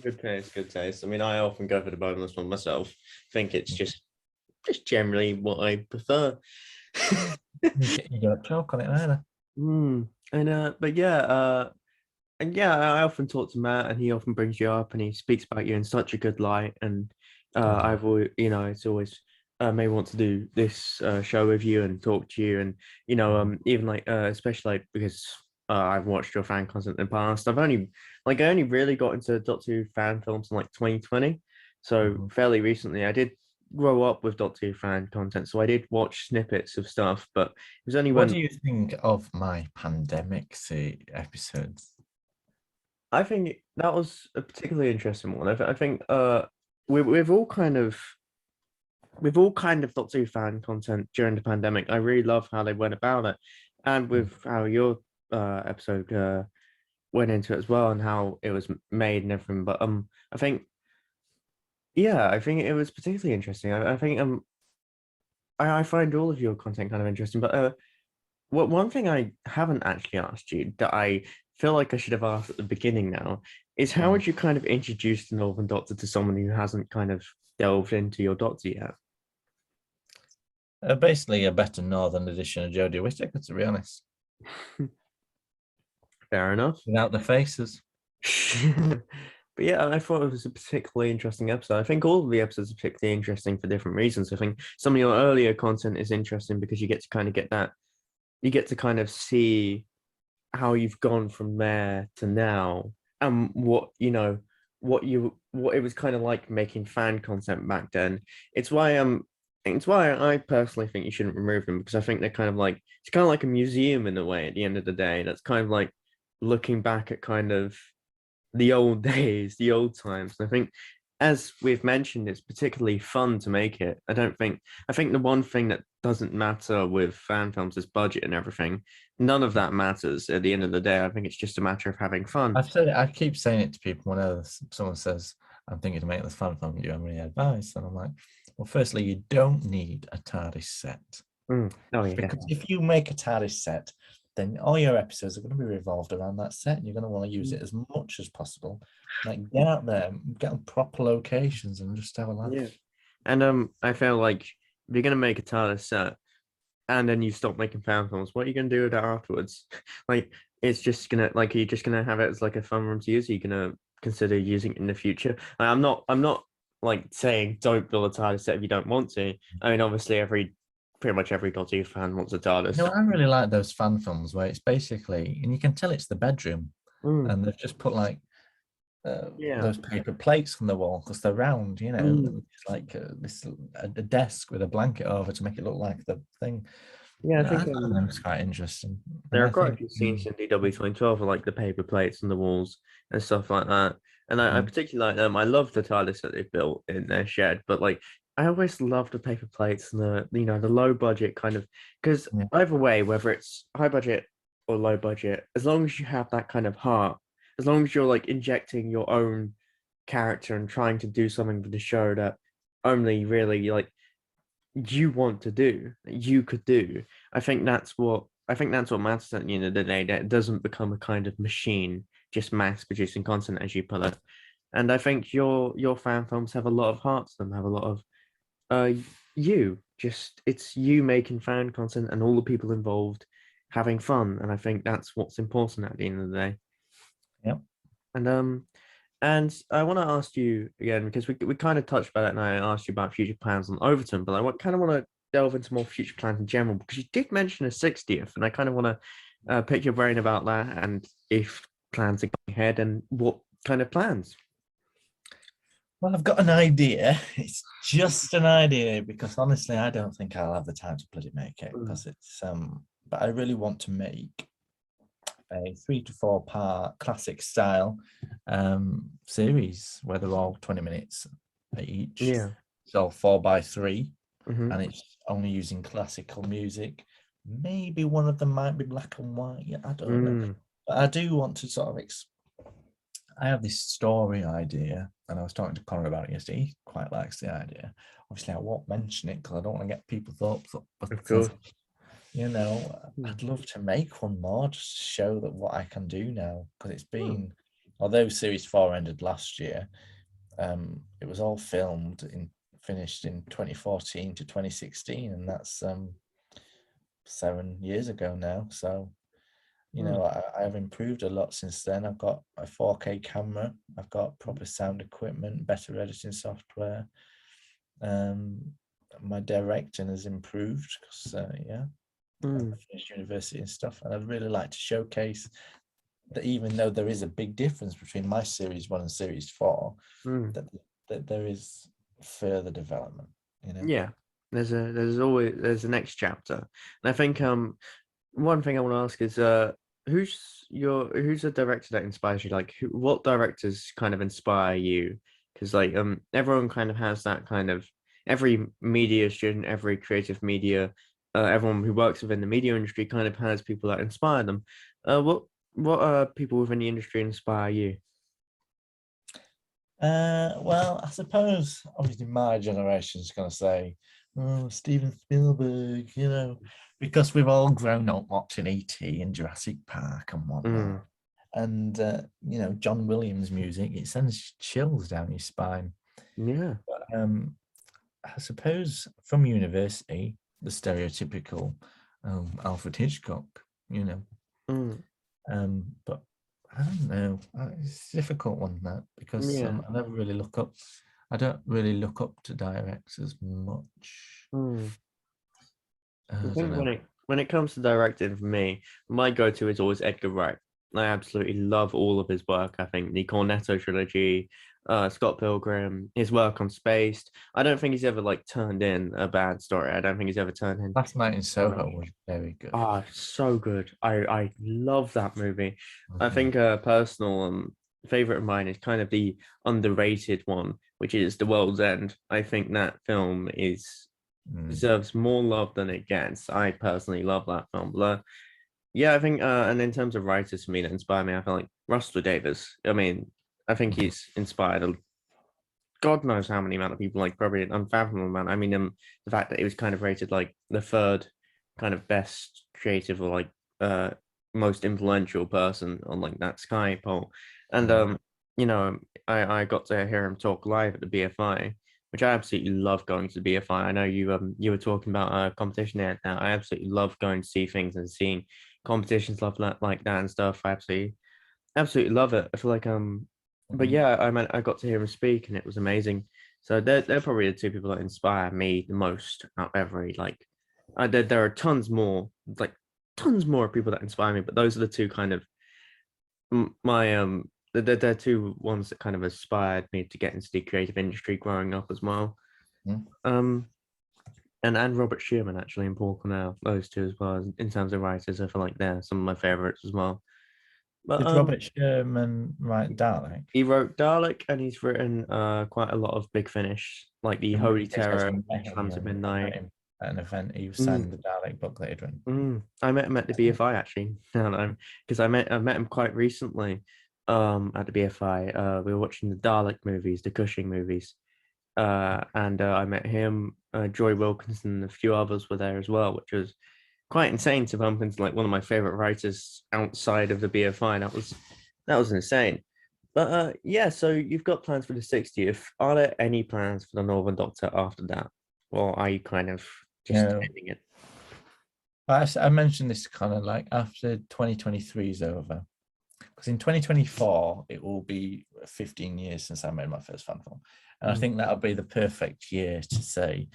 Good taste, good taste. I mean, I often go for the boneless one myself. I think it's just generally what I prefer. You got choke on it either. But yeah, and yeah, I often talk to Matt, and he often brings you up, and he speaks about you in such a good light. And I've always, it's always may want to do this show with you and talk to you, and even like especially like because I've watched your fan content in the past. I only really got into Doctor Who fan films in like 2020, so fairly recently. I did grow up with Doctor Who fan content, so I did watch snippets of stuff, but it was only What when do you think of my pandemic episodes? I think that was a particularly interesting one. I think we've all kind of Doctor Who fan content during the pandemic. I really love how they went about it, and with how your episode went into it as well, and how it was made and everything. But I think I think it was particularly interesting. I think I find all of your content kind of interesting. But one thing I haven't actually asked you that I feel like I should have asked at the beginning now is how would you kind of introduce the Northern Doctor to someone who hasn't kind of delved into your Doctor yet? Basically, a better Northern edition of Jodie Whittaker, to be honest. Fair enough. Without the faces. But yeah, I thought it was a particularly interesting episode. I think all of the episodes are particularly interesting for different reasons. I think some of your earlier content is interesting because you get to kind of see how you've gone from there to now, and what it was kind of like making fan content back then. It's why I personally think you shouldn't remove them, because I think they're kind of like it's kind of like a museum in a way at the end of the day. That's kind of like looking back at kind of the old days, the old times. And I think, as we've mentioned, it's particularly fun to make it. I think the one thing that doesn't matter with fan films is budget and everything. None of that matters at the end of the day. I think it's just a matter of having fun. I've said it, I keep saying it to people whenever someone says, I'm thinking to make this fan film, do you have any advice? And I'm like, well, firstly, you don't need a TARDIS set. Oh, yeah. Because if you make a TARDIS set, then all your episodes are going to be revolved around that set, and you're going to want to use it as much as possible. Like, get out there, get on proper locations, and just have a laugh. Yeah. And I feel like if you're gonna make a TARDIS set and then you stop making fan films, what are you gonna do with that afterwards? Like, it's just gonna are you just gonna have it as like a fun room to use? Are you gonna consider using it in the future? I'm not like saying don't build a TARDIS set if you don't want to. I mean, obviously pretty much every Doctor Who fan wants a TARDIS. I really like those fan films where it's basically, and you can tell it's the bedroom, and they've just put like Yeah. those paper plates on the wall because they're round, you know. Mm. And it's like a desk with a blanket over to make it look like the thing. Yeah, I I think thought that was quite interesting, there and are I quite a think few scenes in DW 2012 with like the paper plates on the walls and stuff like that. And I mm, particularly like them. I love the TARDIS that they've built in their shed, but like I always love the paper plates and the low budget kind of, because yeah, either way, whether it's high budget or low budget, as long as you have that kind of heart, as long as you're like injecting your own character and trying to do something for the show that only really like you want to do, you could do. I think that's what matters at the end of the day. That it doesn't become a kind of machine just mass producing content, as you put it. And I think your fan films have a lot of heart to them, have a lot of uh you. Just it's you making fan content and all the people involved having fun. And I think that's what's important at the end of the day. yeah. And and I want to ask you again because we kind of touched about it, and I asked you about future plans on Overton, but kind of want to delve into more future plans in general because you did mention a 60th, and I kind of want to pick your brain about that and if plans are going ahead and what kind of plans. Well, I've got an idea. It's just an idea because honestly, I don't think I'll have the time to bloody make it Mm. because it's But I really want to make a 3 to 4 part classic style series where they're all 20 minutes each. Yeah. It's all 4x3, Hmm. and it's only using classical music. Maybe one of them might be black and white. I don't know. Mm. But I do want to sort of I have this story idea, and I was talking to Connor about it yesterday. He quite likes the idea. Obviously, I won't mention it because I don't want to get people's hopes up. But Of course. I'd love to make one more just to show that what I can do now. Because it's Mm. been, although Series 4 ended last year, it was all finished in 2014 to 2016, and that's 7 years ago now. So Mm. I have improved a lot since then. I've got a 4K camera. I've got proper sound equipment, better editing software. My directing has improved because Mm. I've finished university and stuff, and I'd really like to showcase that even though there is a big difference between my Series 1 and Series 4, Mm. that there is further development. Yeah. There's a next chapter, and I think one thing I want to ask is who's a director that inspires you? Like what directors kind of inspire you? Because like everyone kind of has that kind of every media student, every creative media, everyone who works within the media industry kind of has people that inspire them. What people within the industry inspire you? Well, I suppose obviously my generation is going to say, "Oh, Steven Spielberg," because we've all grown up watching E.T. and Jurassic Park and Mm. whatnot. And John Williams' music, it sends chills down your spine. Yeah. But, I suppose from university, the stereotypical Alfred Hitchcock, Mm. but I don't know. It's a difficult one that because Yeah. I don't really look up to directors much. Mm. I I don't think know. when it comes to directing for me, my go-to is always Edgar Wright. I absolutely love all of his work. I think the Cornetto trilogy, Scott Pilgrim, his work on Spaced. I don't think he's ever like turned in a bad story. I don't think he's ever turned in Last Night in Soho rubbish. was very good. So good. I love that movie. I Mhm. think a personal favorite of mine is kind of the underrated one, which is The World's End. I think that film is Mm. deserves more love than it gets. I personally love that film. But yeah, I think and in terms of writers for me that inspire me, I feel like Russell Davis. I mean, I think he's inspired God knows how many amount of people, like probably an unfathomable amount. I mean, the fact that it was kind of rated like the third kind of best creative or like uh most influential person on like that Sky poll. And Mm. you know, I got to hear him talk live at the BFI, which I absolutely love going to the BFI. I know you were talking about a competition there now. I absolutely love going to see things and seeing competitions like that and stuff. I absolutely love it. I feel like but Mhm. yeah, I got to hear him speak and it was amazing. So they're probably the two people that inspire me the most out of every like there are tons more people that inspire me, but those are the two kind of my they're two ones that kind of inspired me to get into the creative industry growing up as well. Mm. Um, and Robert Sherman actually and Paul Cornell, those two as well. In terms of writers, I feel like they're some of my favorites as well. But Did Robert Sherman write Dalek? he wrote Dalek, and he's written quite a lot of Big Finish, like the Holy It's Terror, actually met him, Trams of I met Midnight. him at an event. He was Mm, signing the Dalek book that he'd written. I met him at the BFI actually. No, because I met him quite recently. At the BFI, we were watching the Dalek movies, the Cushing movies. And I met him, Joy Wilkinson, and a few others were there as well, which was quite insane to bump into like one of my favorite writers outside of the BFI. That was insane. But yeah, so you've got plans for the 60th. Are there any plans for the Northern Doctor after that? Or are you kind of just No. ending it? I mentioned this kind of like after 2023 is over, because in 2024 it will be 15 years since I made my first fan film, and I think that'll be the perfect year to say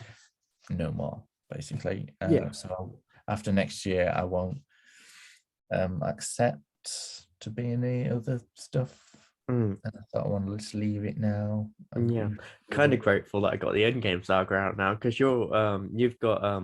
no more, basically. Yeah. So after next year, I won't accept to be in any other stuff. And I thought I want to just leave it now. Yeah, kind of grateful that I got the Endgame saga out now, because you've got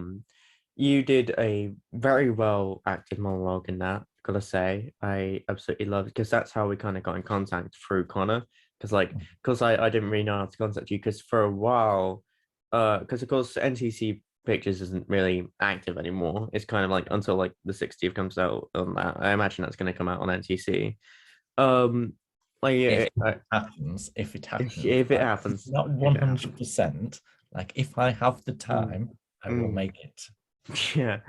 you did a very well acted monologue in that. Gotta say, I absolutely love it, because that's how we kind of got in contact through Connor. Because I didn't really know how to contact you, because for a while, because of course NTC Pictures isn't really active anymore. It's kind of like until like the 60th comes out on that. I imagine that's going to come out on NTC. Like If yeah, it happens, if it happens, if it like, happens, not if it happens. 100%. Like if I have the time, I will Mm. make it. Yeah,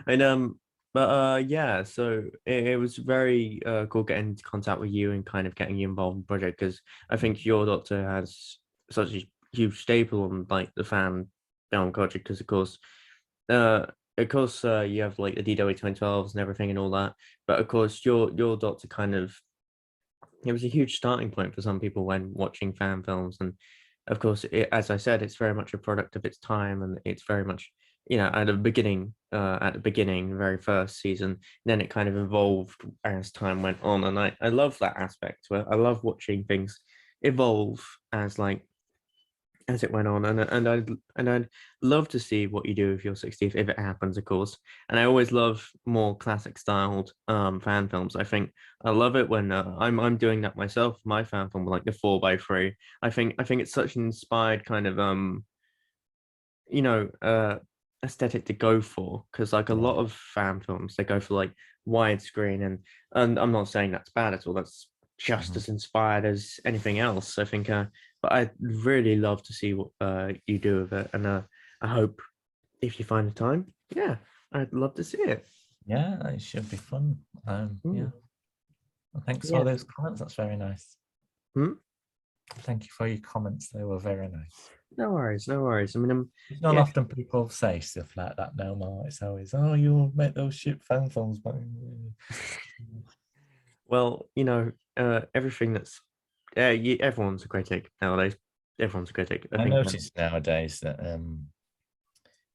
and but yeah, so it was very cool getting into contact with you and kind of getting you involved in the project, because I think your Doctor has such a huge staple on like the fan film culture, because of course you have like the DW 2012s and everything and all that, but of course your Doctor kind of, it was a huge starting point for some people when watching fan films. And of course, as I said, it's very much a product of its time, and it's very much, at the beginning, the very first season, then it kind of evolved as time went on. And I love that aspect where I love watching things evolve as it went on. And I'd love to see what you do with your 60th if it happens, of course. And I always love more classic styled fan films. I think I love it when I'm doing that myself, my fan film, like the 4x3. I think it's such an inspired kind of you know uh aesthetic to go for, because like a lot of fan films, they go for like widescreen, and I'm not saying that's bad at all. That's just as inspired as anything else, I think. But I'd really love to see what you do with it, and I hope if you find the time, yeah, I'd love to see it. Yeah, it should be fun. Yeah. Well, thanks Yeah. for those comments. That's very nice. Hmm? Thank you for your comments. They were very nice. No worries, no worries. I mean, It's not yeah. often people say stuff like that no more. It's always, oh, you'll make those shit fan films. But Well, everything that's everyone's a critic nowadays. Everyone's a critic. I I think, notice nowadays that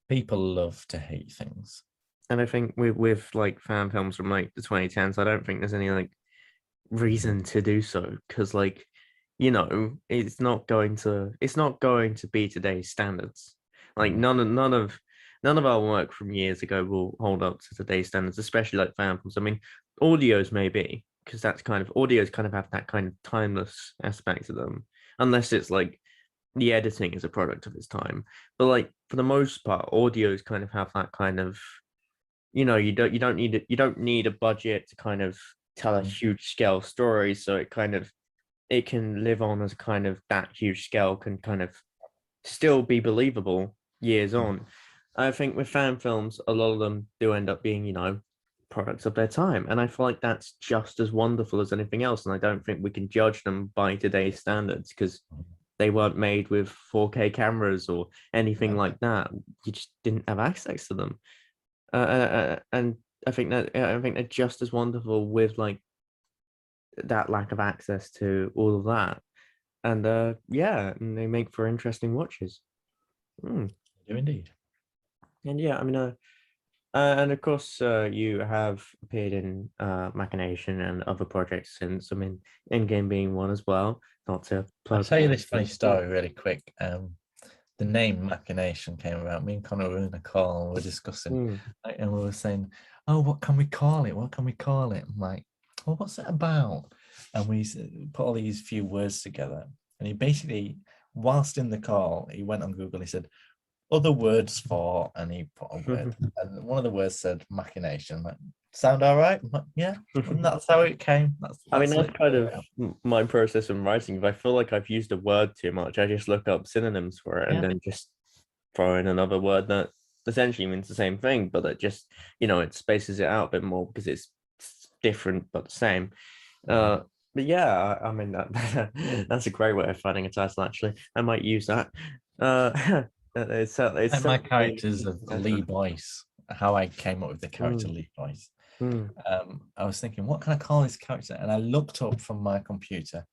people love to hate things. and I think with like fan films from like the 2010s, I don't think there's any like reason to do so, because like it's not going to be today's standards. Like none of our work from years ago will hold up to today's standards, especially like fan films. I mean, audios maybe, because that's kind of audios kind of have that kind of timeless aspect to them, unless it's like the editing is a product of its time. But like for the most part, audios kind of have that kind of, you don't need a budget to kind of tell a huge scale story, so it can live on as kind of that huge scale can kind of still be believable years on. I think with fan films, a lot of them do end up being, products of their time. And I feel like that's just as wonderful as anything else. And I don't think we can judge them by today's standards, because they weren't made with 4K cameras or anything like that. You just didn't have access to them. And I think they're just as wonderful with like that lack of access to all of that. And yeah, and they make for interesting watches. Do indeed. And yeah, I mean, And of course, you have appeared in Machination and other projects since. I mean, Endgame being one as well. Not to I'll plug tell you this funny anything. story really quick. The name Machination came about. Me and Connor were in a call and we were discussing, Mm. and we were saying, "Oh, what can we call it? What can we call it?" I'm like, "Well, what's it about?" And we put all these few words together. And he basically, whilst in the call, he went on Google. He said, "Other words for," and he put a word, and one of the words said machination. I'm like, sound all right? I'm like, yeah, and that's how it came. I mean, That's that's kind literally of my process in writing. If I feel like I've used a word too much, I just look up synonyms for it and yeah. then just throw in another word that essentially means the same thing, but it just, it spaces it out a bit more because it's different but the same. Uh, but yeah, I mean that's a great way of finding a title. Actually, I might use that. It's And my certainly characters of Lee better. Boyce, how I came up with the character Mm, Lee Boyce. mm, I was thinking, what can I call this character? And I looked up from my computer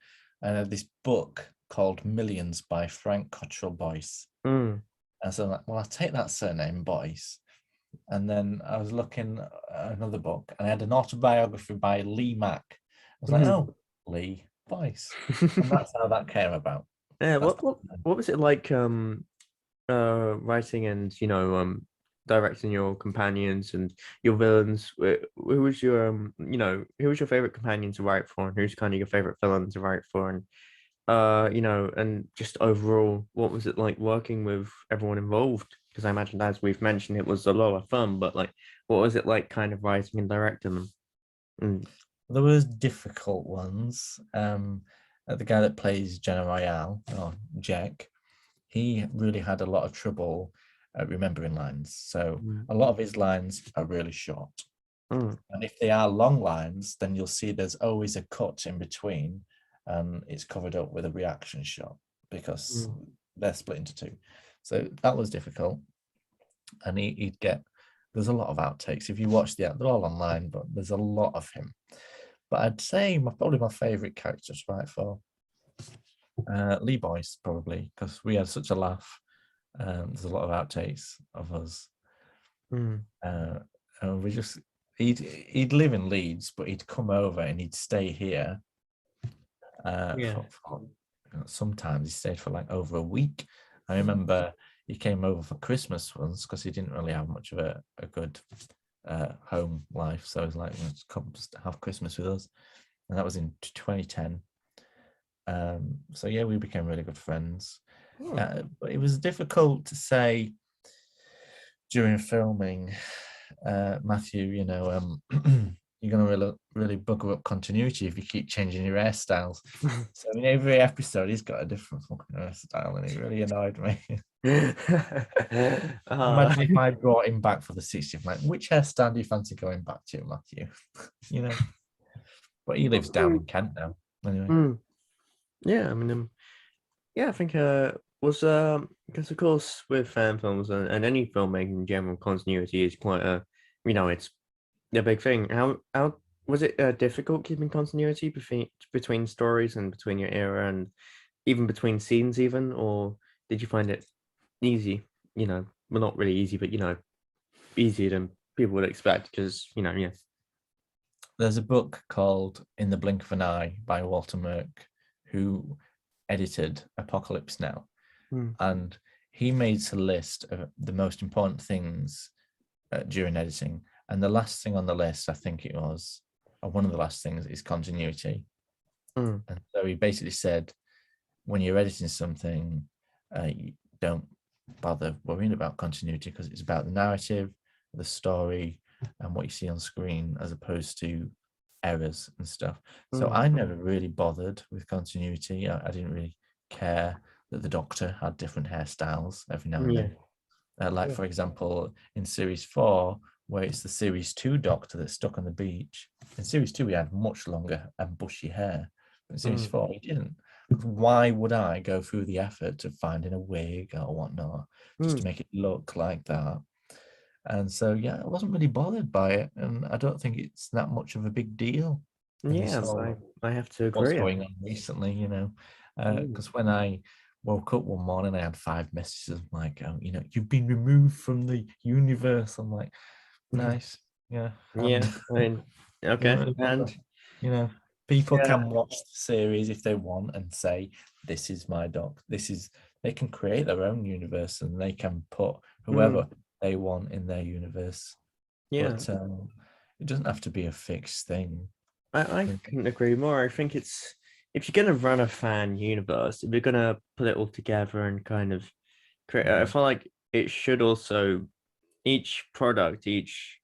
and I had this book called Millions by Frank Cottrell Boyce. mm, And so I'm like, well, I'll take that surname, Boyce. And then I was looking at another book and I had an autobiography by Lee Mack. I was like, mm. oh, Lee Boyce. And that's how that came about. Yeah, That's what was it like writing and directing your companions and your villains? Who was your who was your favorite companion to write for, and who's kind of your favorite villain to write for, and and just overall, what was it like working with everyone involved? Because I imagine, as we've mentioned, it was a lot of fun, but like, what was it like kind of writing and directing them? Mm, there was difficult ones. The guy that plays General Royale, or Jack, he really had a lot of trouble remembering lines. So mm, a lot of his lines are really short. mm, And if they are long lines, then you'll see there's always a cut in between and it's covered up with a reaction shot because mm. they're split into two. So that was difficult. And he'd get, there's a lot of outtakes. If you watch they're all online, but there's a lot of him. But I'd say probably my favorite character to write for Lee Boyce, probably, because we had such a laugh. There's a lot of outtakes of us. Mm. And we just, he'd live in Leeds, but he'd come over and he'd stay here. Yeah. Sometimes he stayed for like over a week. I remember he came over for Christmas once because he didn't really have much of a good home life. So he was like, come have Christmas with us. And that was in 2010. So yeah, we became really good friends. Hmm. But it was difficult to say during filming, Matthew, you're going to really bugger up continuity if you keep changing your hairstyles. So in every episode, he's got a different fucking hairstyle, and it really annoyed me. uh, Imagine if I brought him back for the 60th. Like, which hairstyle do you fancy going back to, Matthew? you know, but he lives down in Kent now. Anyway, mm, yeah, I mean, yeah, I think was because of course with fan films and any filmmaking in general, continuity is quite it's a big thing. How was it difficult keeping continuity between stories and between your era and even between scenes even, or did you find it easy? Well, not really easy, but easier than people would expect because yeah. there's a book called In the Blink of an Eye by Walter Merck, who edited Apocalypse Now. Mm, And he made a list of the most important things during editing. And the last thing on the list, I think it was, or one of the last things, is continuity. mm, And so he basically said, when you're editing something, you don't bother worrying about continuity because it's about the narrative, the story, and what you see on screen, as opposed to errors and stuff. So mm, I never really bothered with continuity. I didn't really care that the Doctor had different hairstyles every now and yeah. then. Like, for example, in series 4, where it's the series 2 Doctor that's stuck on the beach. In series 2, he had much longer and bushy hair. But in series Mm, 4, he didn't. Why would I go through the effort of finding a wig or whatnot just to mm. make it look like that? And so, yeah, I wasn't really bothered by it. And I don't think it's that much of a big deal in this Yes, whole I have to what's agree. going on recently, Mm. because when I woke up one morning, I had 5 messages like, you've been removed from the universe. I'm like, Nice. Yeah. Yeah, And I mean, doesn't okay, really and bother. You know, people yeah, can watch the series if they want and say, "This is my doc." This is they can create their own universe and they can put whoever mm, they want in their universe. yeah. But it doesn't have to be a fixed thing. I You couldn't agree more. I think it's if you're gonna run a fan universe, if you're gonna put it all together and kind of create, I know? feel like it should also each product, each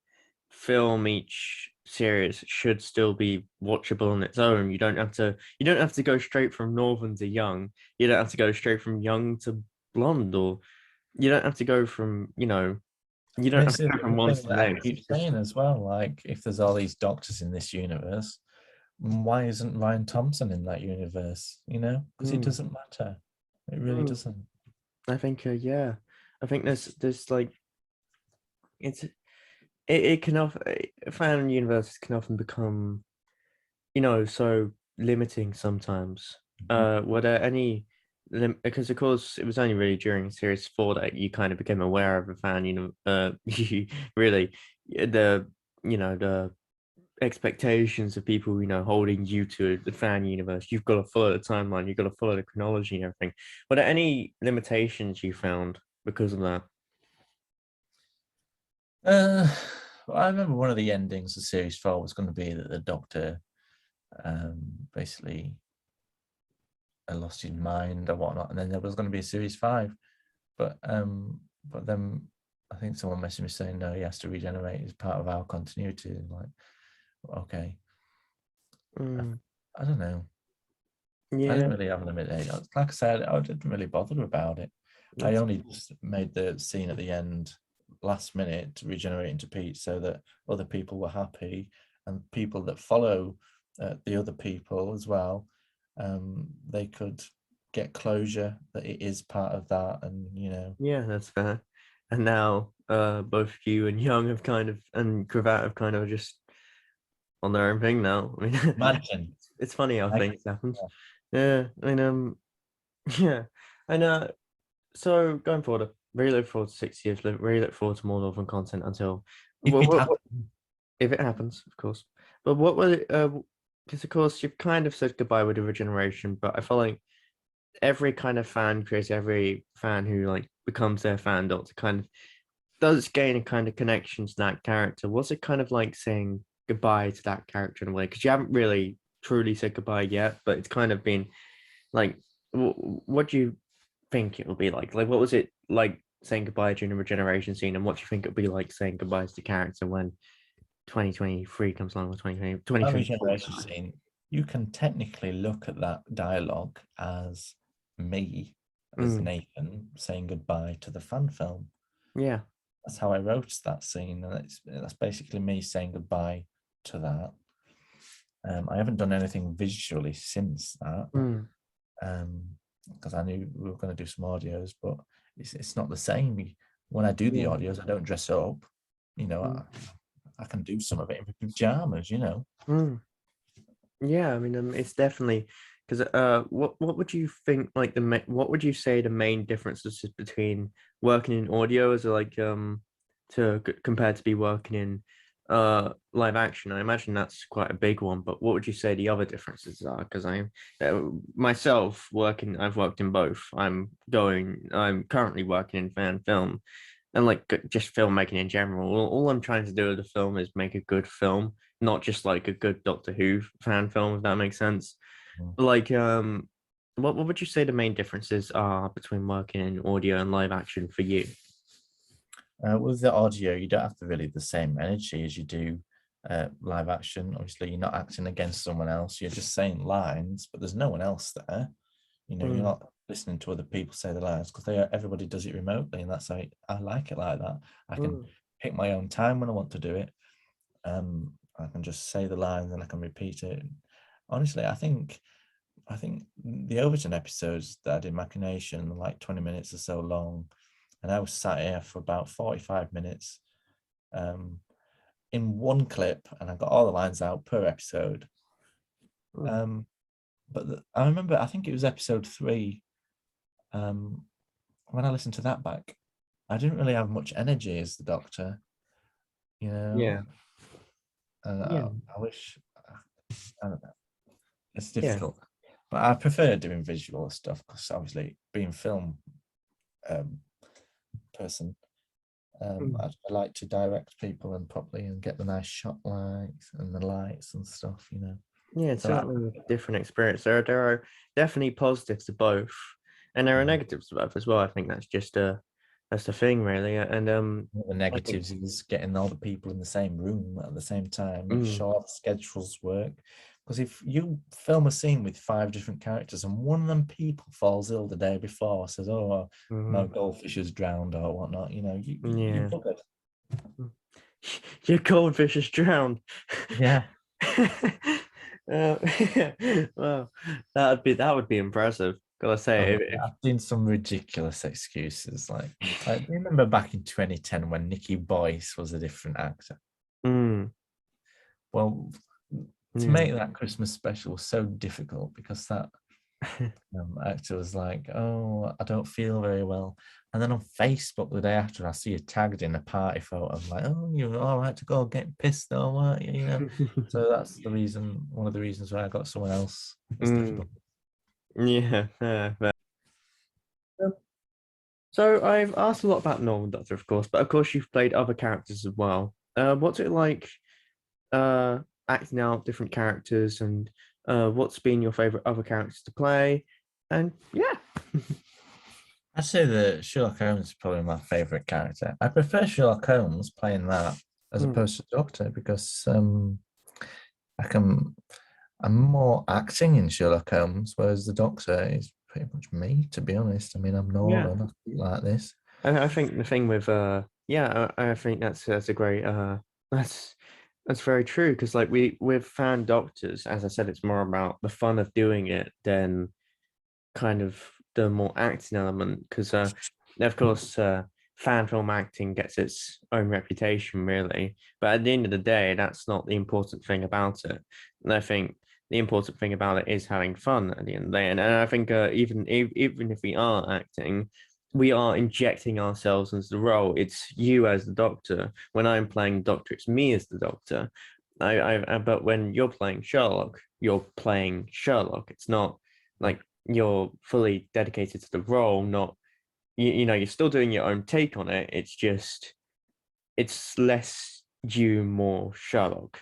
film, each series should still be watchable on its own. You don't have to go straight from Northern to Young. You don't have to go straight from Young to Blonde, or you don't have to go from, you don't have This to is go from the one thing to the that I next. keep It's just saying as well. Like, if there's all these doctors in this universe, why isn't Ryan Thompson in that universe? You know, because it mm, doesn't matter. It really mm. doesn't. I think yeah. I think there's like it can often fan universes can often become so limiting sometimes. Were there any because of course it was only really during series 4 that you kind of became aware of a fan, you really the the expectations of people, holding you to the fan universe. You've got to follow the timeline, you've got to follow the chronology and everything. Were there any limitations you found because of that? Uh, well, I remember one of the endings of series 4 was going to be that the Doctor basically lost his mind or whatnot, and then there was going to be a series 5, but then I think someone messaged me saying no, he has to regenerate as part of our continuity. Like, okay, Mm, I don't know. I didn't yeah, really have a limit age. Like I said, I didn't really bother about it. I that's only just made the scene at the end last minute to regenerate into Pete so that other people were happy and people that follow the other people as well, they could get closure that it is part of that. And, yeah, that's fair. And now both you and Young have kind of and Cravat have kind of just on their own thing now. I mean, imagine. it's funny how I, things happen. Yeah, I mean, yeah, I know. So going forward, I really look forward to 6 years. Really look forward to more Northern content until if it what happened, if it happens, of course. But what will it? Because of course you've kind of said goodbye with the regeneration, but I feel like every kind of fan creates every fan who like becomes their fan doctor kind of does gain a kind of connection to that character. Was it kind of like saying goodbye to that character in a way? Because you haven't really truly said goodbye yet, but it's kind of been like, what do you think it will be like? Like, what was it like saying goodbye during the regeneration scene, and what do you think it'll be like saying goodbye to the character when 2023 comes along, with 2020, that 2024? regeneration scene, you can technically look at that dialogue as me, as Mm, Nathan, saying goodbye to the fan film. yeah. That's how I wrote that scene, and that's basically me saying goodbye to that. I haven't done anything visually since that, Mm, because I knew we were going to do some audios, but it's not the same. When I do the yeah. audios, I don't dress up. Mm, I can do some of it in pajamas. mm. Yeah, I mean, it's definitely because what would you think like what would you say the main differences is between working in audio as like compared to be working in live action? I imagine that's quite a big one, but what would you say the other differences are? Because I myself working, I've worked in both. I'm currently working in fan film, and like just filmmaking in general. All I'm trying to do with the film is make a good film, not just like a good Doctor Who fan film, if that makes sense. Mm. Like, what would you say the main differences are between working in audio and live action for you? With the audio, you don't have to really the same energy as you do live action. Obviously, you're not acting against someone else. You're just saying lines, but there's no one else there. You're Mm, not listening to other people say the lines because everybody does it remotely, and that's how I like it like that. I can mm, pick my own time when I want to do it. I can just say the lines and I can repeat it. Honestly, I think the Overton episodes that I did Machination, like 20 minutes or so long, and I was sat here for about 45 minutes um, in one clip, and I got all the lines out per episode. mm, Um, but I remember, I think it was episode 3. Um, when I listened to that back, I didn't really have much energy as the Doctor. you know. Yeah. And Yeah. I wish, I don't know, it's Yeah. difficult. But I prefer doing visual stuff because obviously being film um, person, Mm. I like to direct people and properly and get the nice shot lights and the lights and stuff, you know. Yeah, it's So certainly a different experience. There are definitely positives to both, and there are negatives to both as well. I think that's the thing, really. And one of the I think negatives is getting all the people in the same room at the same time, make mm, sure the schedules work. Because if you film a scene with 5 different characters and one of them people falls ill the day before, says, "Oh, my mhm, goldfish is drowned" or whatnot, you know, you yeah, buggered. your goldfish is drowned. Yeah. Uh, well, that would be impressive. Gotta say, Oh, I've seen some ridiculous excuses. Do you remember back in 2010 when Nicky Boyce was a different actor? mm, Well, to yeah. make that Christmas special was so difficult because that actor was like, "Oh, I don't feel very well," and then on Facebook the day after, I see you tagged in a party photo. I'm like, "Oh, you're all right to go getting pissed though, weren't you?" You know. So that's the reason. One of the reasons why I got someone else. It's Mm, difficult. yeah, so I've asked a lot about Norman Doctor, of course, but of course you've played other characters as well. What's it like uh acting out different characters, and what's been your favorite other characters to play? And yeah. I'd say that Sherlock Holmes is probably my favorite character. I prefer Sherlock Holmes playing that as Mm, opposed to Doctor because I can I'm more acting in Sherlock Holmes, whereas the Doctor is pretty much me, to be honest. I mean, I'm yeah. Norman, I speak like this. I think the thing with yeah, I think that's a great that's that's very true because like with fan doctors, as I said, it's more about the fun of doing it than kind of the more acting element because of course fan film acting gets its own reputation really, but at the end of the day that's not the important thing about it. And I think the important thing about it is having fun at the end of the day. And I think even if we are acting, we are injecting ourselves into the role. It's you as the doctor. When I'm playing doctor, it's me as the doctor. But when you're playing Sherlock, you're playing Sherlock. It's not like you're fully dedicated to the role, not you know, you're still doing your own take on it. It's just it's less you, more Sherlock,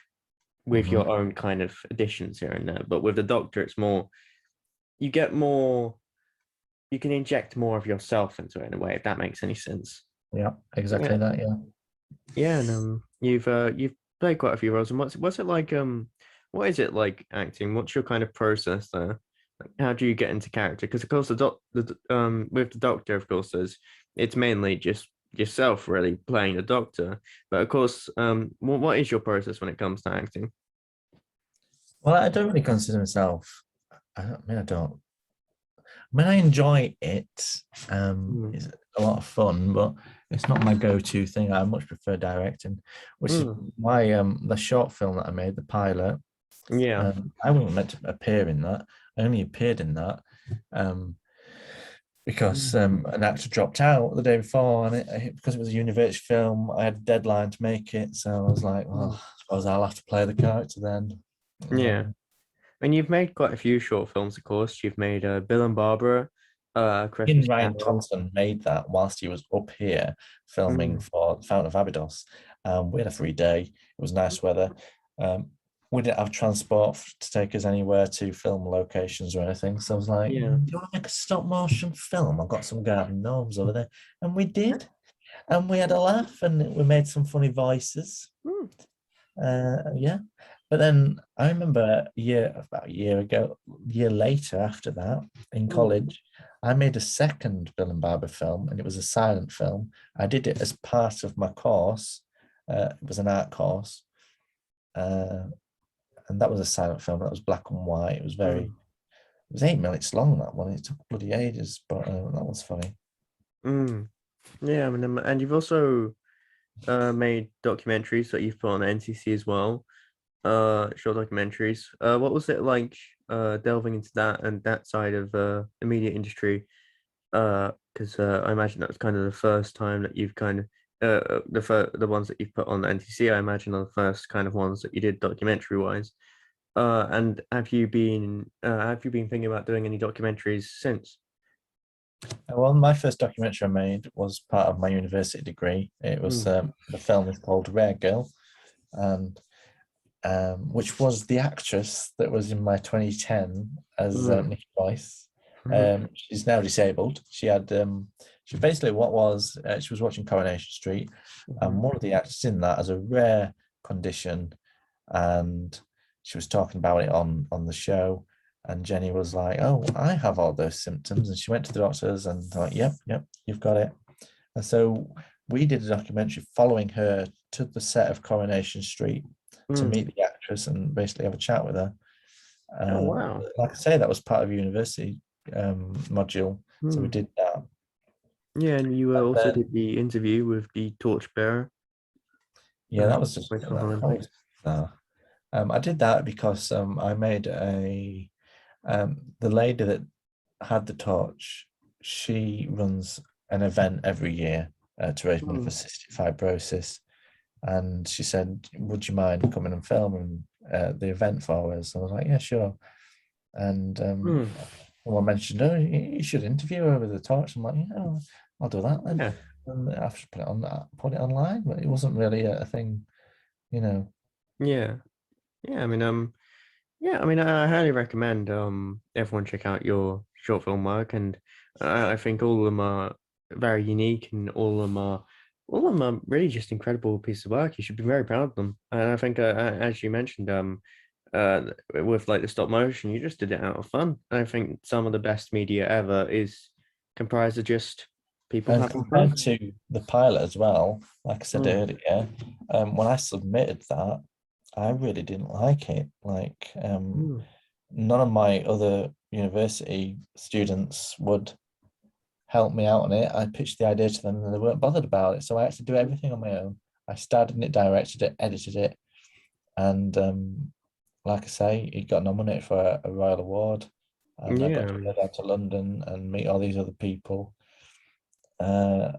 with Mhm. your own kind of additions here and there. But with the Doctor, it's more you get more you can inject more of yourself into it in a way, if that makes any sense. Yeah, exactly Yeah. that. Yeah. Yeah, and you've played quite a few roles. And what's it like what is it like acting? What's your kind of process there? Like, how do you get into character? Because of course with the Doctor, of course, it's mainly just yourself really playing the Doctor. But of course, what is your process when it comes to acting? Well, I don't really consider myself. I don't. I mean, I enjoy it. Mm, It's a lot of fun, but it's not my go-to thing. I much prefer directing, which is mm, why the short film that I made, the pilot, yeah. I wasn't meant to appear in that. I only appeared in that um, because Mm, an actor dropped out the day before, and because it was a university film, I had a deadline to make it. So I was like, well, mm. I suppose I'll have to play the character then. Yeah. And you've made quite a few short films, of course. You've made Bill and Barbara, Christmas In Ryan Carol. Thompson made that whilst he was up here filming Mm, for Fountain of Abydos. We had a free day. It was nice weather. Um, we didn't have transport to take us anywhere to film locations or anything. So I was like, yeah. Do you want to make a stop motion film? I've got some garden gnomes over there. And we did. And we had a laugh and we made some funny voices. Mm, Yeah. But then I remember about a year ago, a year later after that, in mm, college, I made a second Bill and Barbara film, and it was a silent film. I did it as part of my course. It was an art course, uh, and that was a silent film. That was black and white. mm, It was 8 minutes long. That one. It took bloody ages, but that was funny. mm. Yeah, I mean, and you've also made documentaries that you've put on NTC as well, short documentaries. What was it like delving into that and that side of the media industry? Because I imagine that was kind of the first time that you've kind of the ones that you've put on NTC, I imagine, are the first kind of ones that you did documentary wise. And have you been thinking about doing any documentaries since? Well, my first documentary I made was part of my university degree. It was Mm, the film is called Rare Girl, and which was the actress that was in my 2010 as mm, Nikki Boyce. mhm, She's now disabled. She basically what was she was watching Coronation Street, and mhm. one of the actors in that has a rare condition, and she was talking about it on the show. And Jenny was like, "Oh, I have all those symptoms," and she went to the doctors and thought, "Yep, yep, you've got it." And so we did a documentary following her to the set of Coronation Street to Mm. meet the actress and basically have a chat with her. Oh Uh, wow. like I say, that was part of university module, so we Mm. did that. Yeah, and you And also then, did the interview with the torchbearer. yeah, that was The just place of that Olympics. was. Uh, I did that because I made the lady that had the torch. She runs an event every year to raise money for Mm. cystic fibrosis, and she said, "Would you mind coming and filming the event for us?" I was like, "Yeah, sure." And Mm. someone mentioned, "Oh, you should interview her with the torch." I'm like, "Yeah, I'll do that then." Yeah, And I have to put it online, but it wasn't really a thing, you know. yeah, yeah. Yeah, I mean, I highly recommend everyone check out your short film work, and I think all of them are very unique, and all of them are really just incredible pieces of work. You should be very proud of them. And I think, as you mentioned, with like the stop motion, you just did it out of fun. I think some of the best media ever is comprised of just people And having fun. compared to the pilot as well, like I said Mm, earlier, when I submitted that, I really didn't like it. Like, mm, none of my other university students would help me out on it. I pitched the idea to them and they weren't bothered about it. So I had to do everything on my own. I started it, directed it, edited it, and like I say, it got nominated for a Royal Award, and I yeah, got I to mean, go down to London and meet all these other people. Uh,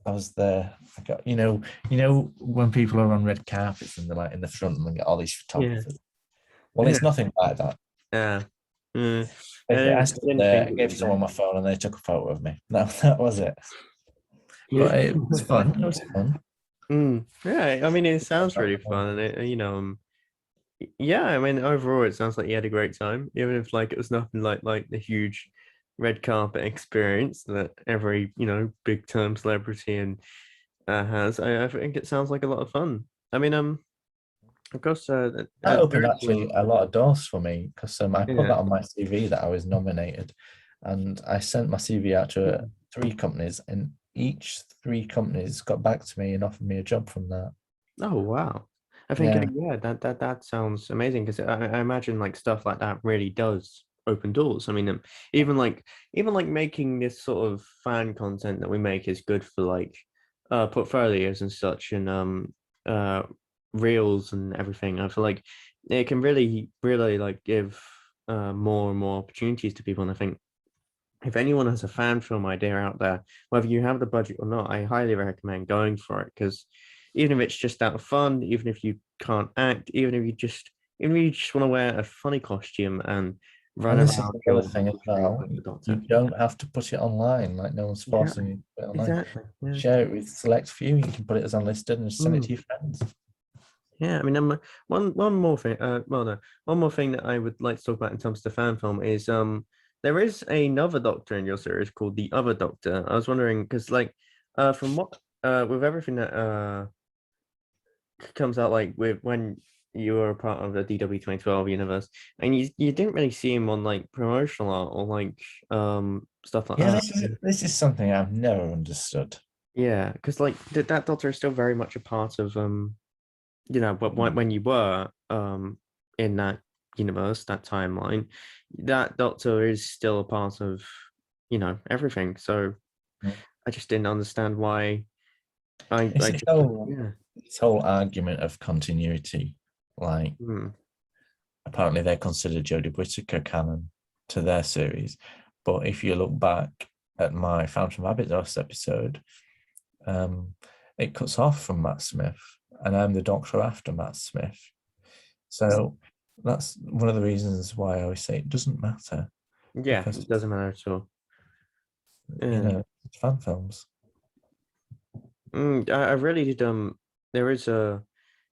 I was there. I got when people are on red carpets and they're like in the front and they get all these yeah, photographers. Well, yeah, it's nothing like that. yeah. Mm. Basically, I I stood didn't there, think I it gave was someone my phone, and they took a photo of me. That was it. But it was fun. It was fun. Yeah, I mean, it sounds really fun, and yeah, I mean, overall, it sounds like you had a great time, even if like it was nothing like the huge red carpet experience that every big time celebrity and has. I think it sounds like a lot of fun. I mean, of course, That there opened is actually a lot of doors for me because I put yeah. that on my CV that I was nominated, and I sent my CV out to three companies, and each three companies got back to me and offered me a job from that. Oh wow. I think Yeah, yeah, that sounds amazing because I imagine like stuff like that really does open doors. I mean, even like making this sort of fan content that we make is good for like portfolios and such and uh reels and everything. I feel like it can really like give more and more opportunities to people. And I think if anyone has a fan film idea out there, whether you have the budget or not, I highly recommend going for it because even if it's just out of fun, even if you can't act, even if you just want to wear a funny costume and run and this is around the other your thing as street well. like the You doctor. don't have to put it online, like no one's forcing Exactly. you to put it online. Exactly. Yeah. Share it with select few. You can put it as unlisted and just send it Mm. to your friends. Yeah, I mean, one more thing. Well, no, one more thing that I would like to talk about in terms of the fan film is there is another Doctor in your series called the Other Doctor. I was wondering because like from what with everything that comes out like with when you were a part of the DW 2012 universe, and you didn't really see him on like promotional art or like stuff like Yeah, that. this is something I've never understood. Yeah, because like that Doctor is still very much a part of but when you were in that universe, that timeline, that Doctor is still a part of everything. So I just didn't understand why It's I this just whole yeah. this whole argument of continuity. Like, Hmm. apparently they consider Jodie Whittaker canon to their series, but if you look back at my Phantom Rabbit Dust episode, um, it cuts off from Matt Smith, and I'm the Doctor after Matt Smith. So that's one of the reasons why I always say it doesn't matter, Yeah, because it doesn't matter at all. you Yeah. know it's fan films. I really did there is a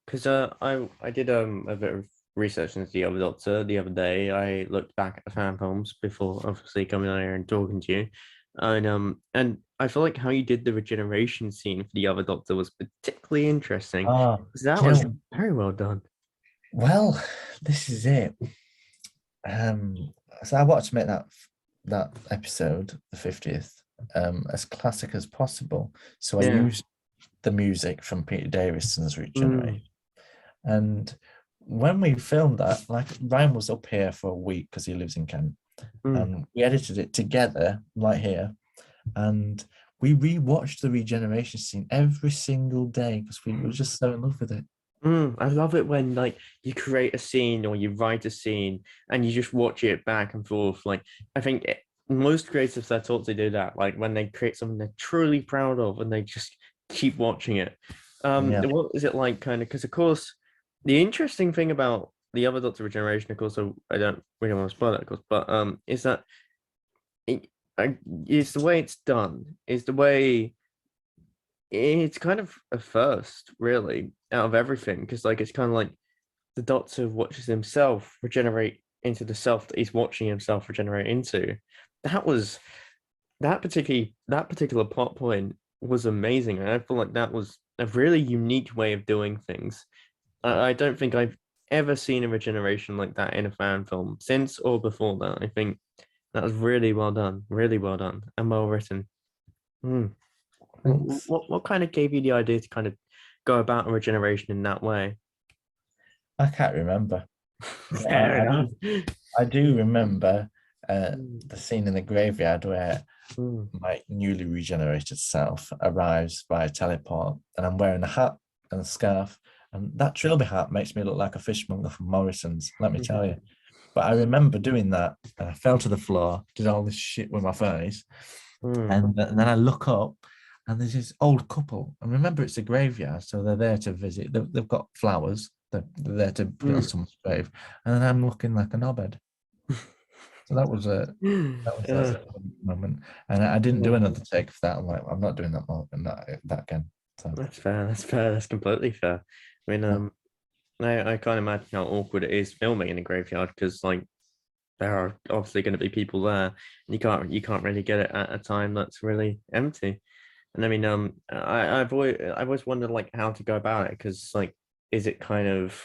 because I did a bit of research into the other Doctor the other day. I looked back at the fan films before obviously coming on here and talking to you. And I feel like how you did the regeneration scene for the other Doctor was particularly interesting Oh, because that do you was know? very well done. Well, this is it. Um, so I wanted to make that episode, the 50th, as classic as possible. So I Yeah. used the music from Peter Davison's Regeneration. Mm, And when we filmed that, like Ryan was up here for a week because he lives in Kent, mm, and we edited it together, right here, and we rewatched the regeneration scene every single day because we were just so in love with it. I love it when like you create a scene or you write a scene and you just watch it back and forth. Like I think most creatives I talk to do that. Like when they create something they're truly proud of and they just keep watching it. Yeah. What is it like? Kind of because of course the interesting thing about the other Doctor Regeneration, of course, I don't really want to spoil it, of course, but is that it, it's the way it's done. Is the way it's kind of a first, really, out of everything, because like it's kind of like the Doctor watches himself regenerate into the self that he's watching himself regenerate into. That was that particular plot point was amazing, and I feel like that was a really unique way of doing things. I don't think I've ever seen a regeneration like that in a fan film since or before that. I think that was really well done, and well written. Hmm. Thanks. What kind of gave you the idea to kind of go about a regeneration in that way? I can't remember. Fair enough. I do remember Mm, the scene in the graveyard where mm, my newly regenerated self arrives by teleport, and I'm wearing a hat and a scarf. And that trilby hat makes me look like a fishmonger from Morrison's, let me tell you. But I remember doing that, and I fell to the floor, did all this shit with my face, mm, and then I look up, and there's this old couple. And remember, it's a graveyard, so they're there to visit. They've got flowers. They're there to put it on mm. someone's grave, and then I'm looking like a knobhead. So Uh, that's a fun moment, and I didn't do yeah, another take for that. I'm like, I'm not doing that more and that again. So that's fair. That's fair. That's completely fair. I mean, yeah. I can't imagine how awkward it is filming in a graveyard because like there are obviously going to be people there, and you can't really get it at a time that's really empty. And I mean, I've always wondered like how to go about it because like, is it kind of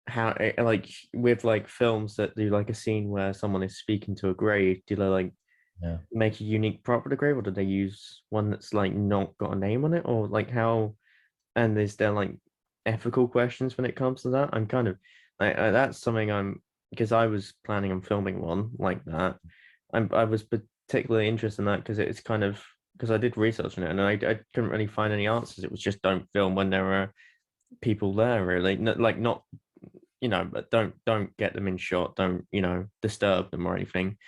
how like with like films that do like a scene where someone is speaking to a grave, do they like Yeah. make a unique prop for the grave, or do they use one that's like not got a name on it, or like how? And is there like ethical questions when it comes to that? I'm kind of that's something I'm because I was planning on filming one like that. I was particularly interested in that because it's kind of because I did research on it and I couldn't really find any answers. It was just don't film when there are people there, really. Like not but don't get them in shot. Don't disturb them or anything.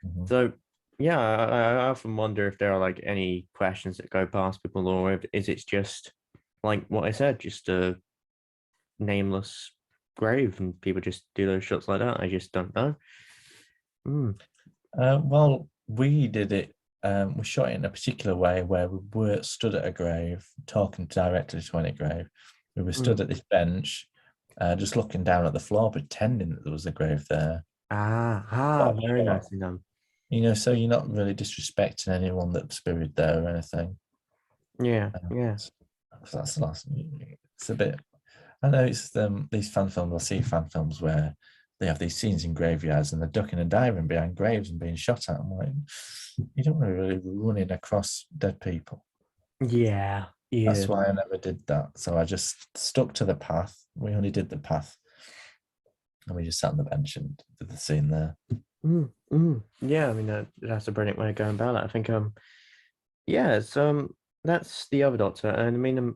Mhm. So yeah, I often wonder if there are like any questions that go past people, or if is it just like what I said, just a nameless grave, and people just do those shots like that. I just don't know. Mm, Well, we did it. We shot it in a particular way where we were stood at a grave, talking directly to any grave. We were stood mm. at this bench, just looking down at the floor, pretending that there was a grave there. Very Shot. nicely done. So you're not really disrespecting anyone that's buried there or anything. Yeah, yeah. So that's the last. It's a bit. I know it's these fan films. I see fan films where they have these scenes in graveyards and they're ducking and diving behind graves and being shot at. I'm like, you don't really running across dead people. Yeah, yeah. That's why I never did that. So I just stuck to the path. We only did the path, and we just sat on the bench and did the scene there. Yeah, I mean that's a brilliant way of going about it. I think yeah, it's that's the other Doctor, and I mean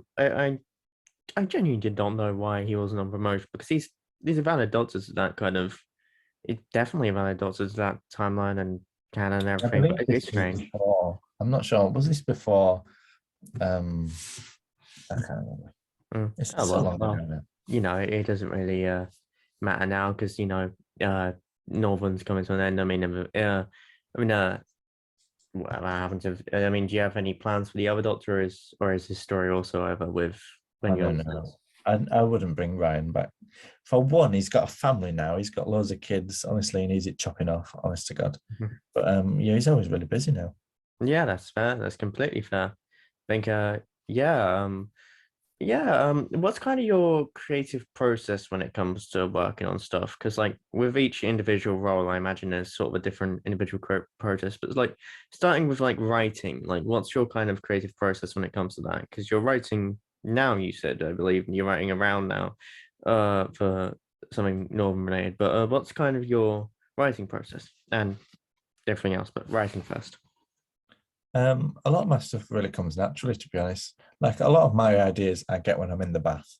I genuinely did not know why he wasn't on promotion because he's a valid Doctor to that kind of it's definitely a valid Doctor to that timeline and canon and I everything, believe but this it's was strange. before. I'm not sure. Was this before? Um, I can't remember. It's Oh so well, long ago well, now. it doesn't really matter now because Northern's coming to an end. I mean, what happens if? I mean, do you have any plans for the other Doctor, or is his story also over with when I you're don't know. I wouldn't bring Ryan back. For one, he's got a family now. He's got loads of kids. Honestly, he needs it chopping off. Honest to God. But yeah, he's always really busy now. Yeah, that's fair. That's completely fair. I think, yeah, what's kind of your creative process when it comes to working on stuff? Because like with each individual role, I imagine there's sort of a different individual process. But it's like starting with like writing, like what's your kind of creative process when it comes to that? Because you're writing now, you said, I believe, and you're writing around now, for something Northern related. But what's kind of your writing process and everything else, but writing first? A lot of my stuff really comes naturally, to be honest. Like a lot of my ideas I get when I'm in the bath,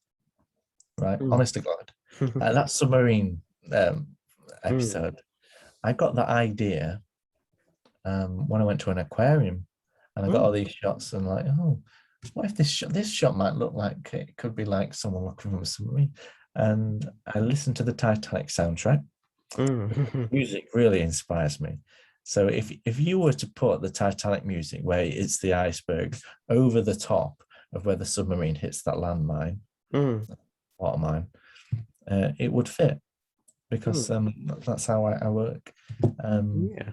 right? Mm. Honest to God. Like that submarine Mm. episode, I got that idea when I went to an aquarium and I got all Mm. these shots and like, oh, what if this shot might look like it could be like someone looking from a submarine? And I listened to the Titanic soundtrack. Mm. Music really inspires me. So if you were to put the Titanic music where it's the iceberg over the top of where the submarine hits that landmine, Mm. water mine, it would fit because Mm. that's how I work. Um, Yeah.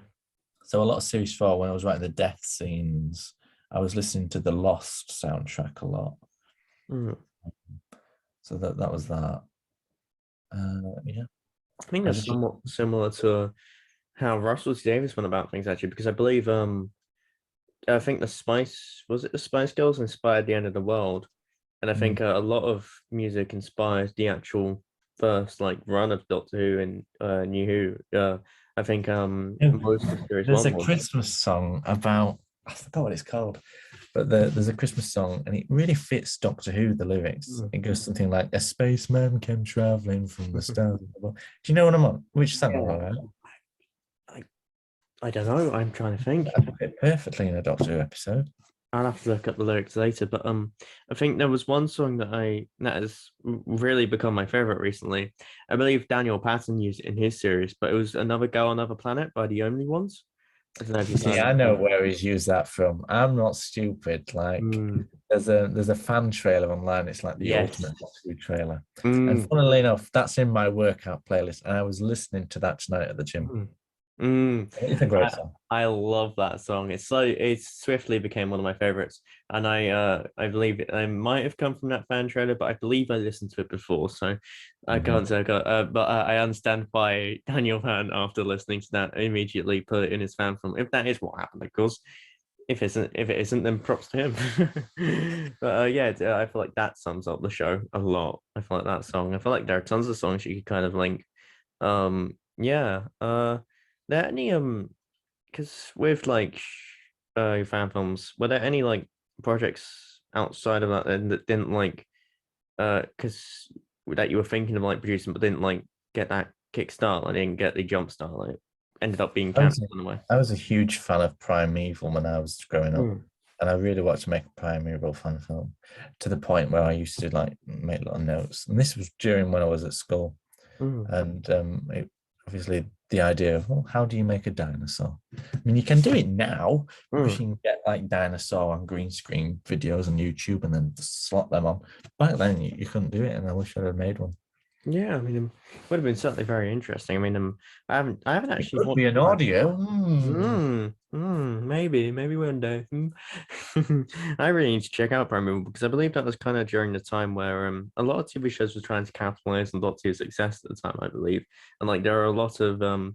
so a lot of series 4, when I was writing the death scenes, I was listening to the Lost soundtrack a lot. Mm. So that was that. Yeah, I think I that's just somewhat similar to how Russell T Davies went about things actually, because I believe I think the Spice Girls inspired the end of the world, and I think a lot of music inspires the actual first like run of Doctor Who and New Who. I think most of series there's one a was. Christmas song about, I forgot what it's called, but there's a Christmas song and it really fits Doctor Who, the lyrics. Mm. It goes something like, a spaceman came traveling from the stars. Do you know what I'm on? Which song am I Yeah, on? I I don't know. I'm trying to think. That fit perfectly in a Doctor Who episode. I'll have to look up the lyrics later, but I think there was one song that has really become my favorite recently. I believe Daniel Patton used it in his series, but it was "Another Girl, Another Planet" by the Only Ones. I don't know if you've See, heard I that know song. where he's used that from. I'm not stupid. Like Mm, there's a fan trailer online. It's like the yes. ultimate Doctor Who trailer. And Mm, funnily enough, that's in my workout playlist. And I was listening to that tonight at the gym. mm, mm. It's a great I song. I love that song. It swiftly became one of my favorites, and I believe I might have come from that fan trailer, but I believe I listened to it before, so I Mhm. can't say I got. But I understand why Daniel Hahn, after listening to that, immediately put it in his fan film. If that is what happened, of course. If it isn't, then props to him. But yeah, I feel like that sums up the show a lot. I feel like that song. I feel like there are tons of songs you could kind of link. Yeah. There any because with like your fan films, were there any like projects outside of that then that didn't like because that you were thinking of like producing but didn't like get that kickstart, like didn't get the jump start, like ended up being I was cancelled in a way? I was a huge fan of Primeval when I was growing up, Mm. and I really wanted to make a Primeval fan film to the point where I used to like make little notes. And this was during when I was at school, Mm. and obviously the idea of, well, how do you make a dinosaur? I mean, you can do it now because Mm. you can get like dinosaur on green screen videos on YouTube and then slot them on. Back then, you couldn't do it, and I wish I'd have made one. Yeah, I mean, it would have been certainly very interesting. I mean, I haven't It actually could be watched an one. audio. Maybe one day. I really need to check out Prime Mover because I believe that was kind of during the time where a lot of TV shows were trying to capitalize on Doctor Who's success at the time, I believe, and like there are a lot of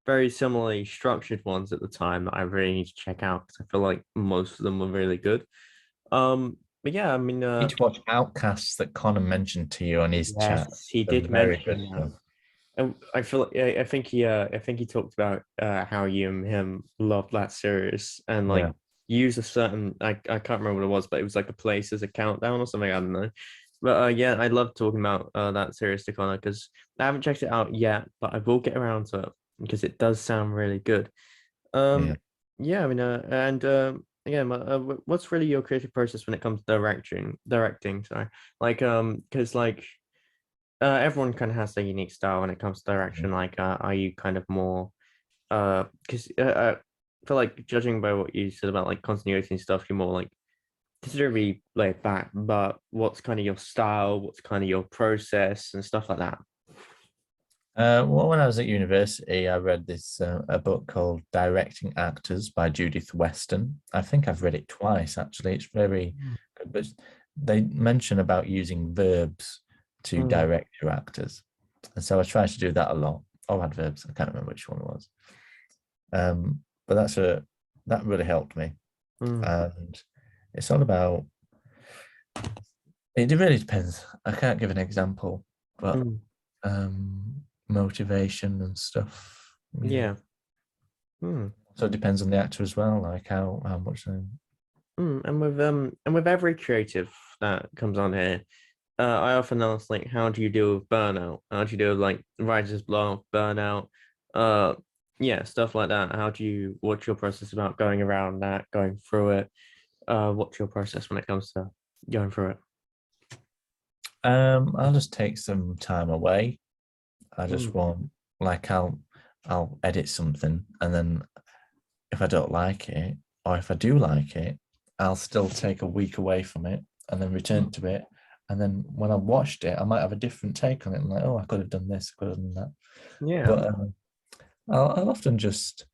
very similarly structured ones at the time that I really need to check out because I feel like most of them were really good. But yeah, I mean, Need to watch Outcasts that Connor mentioned to you on his chat. yes, he They're did very good mention that. stuff. And I feel like I think he talked about how you and him loved that series and like Yeah. use a certain I can't remember what it was, but it was like a place as a countdown or something. I don't know. But yeah, I love talking about that series to Connor because I haven't checked it out yet, but I will get around to it because it does sound really good. Yeah. Yeah, I mean, and again, what's really your creative process when it comes to directing? Sorry, like because like everyone kind of has their unique style when it comes to direction. Like, are you kind of more because I feel like judging by what you said about like continuity and stuff, you're more like considerably laid back. But what's kind of your style? What's kind of your process and stuff like that? Well, when I was at university, I read this a book called Directing Actors by Judith Weston. I think I've read it twice actually. It's very good, but they mention about using verbs to Mm, direct your actors, and so I tried to do that a lot. Or adverbs, I can't remember which one it was. But that really helped me, mm, and it's all about. It really depends. I can't give an example, but mm. motivation and stuff. Yeah. Yeah. Mm, So it depends on the actor as well, like how much they. and with every creative that comes on here, I often ask like, how do you deal with burnout? How do you deal with like writer's block, burnout? Uh, yeah, stuff like that. What's your process about going around that, going through it? What's your process when it comes to going through it? I'll just take some time away. I just Mm, want like I'll edit something, and then if I don't like it, or if I do like it, I'll still take a week away from it and then return to it. And then when I've watched it, I might have a different take on it. I'm like, oh, I could have done this, I could have done that. yeah. But I'll often just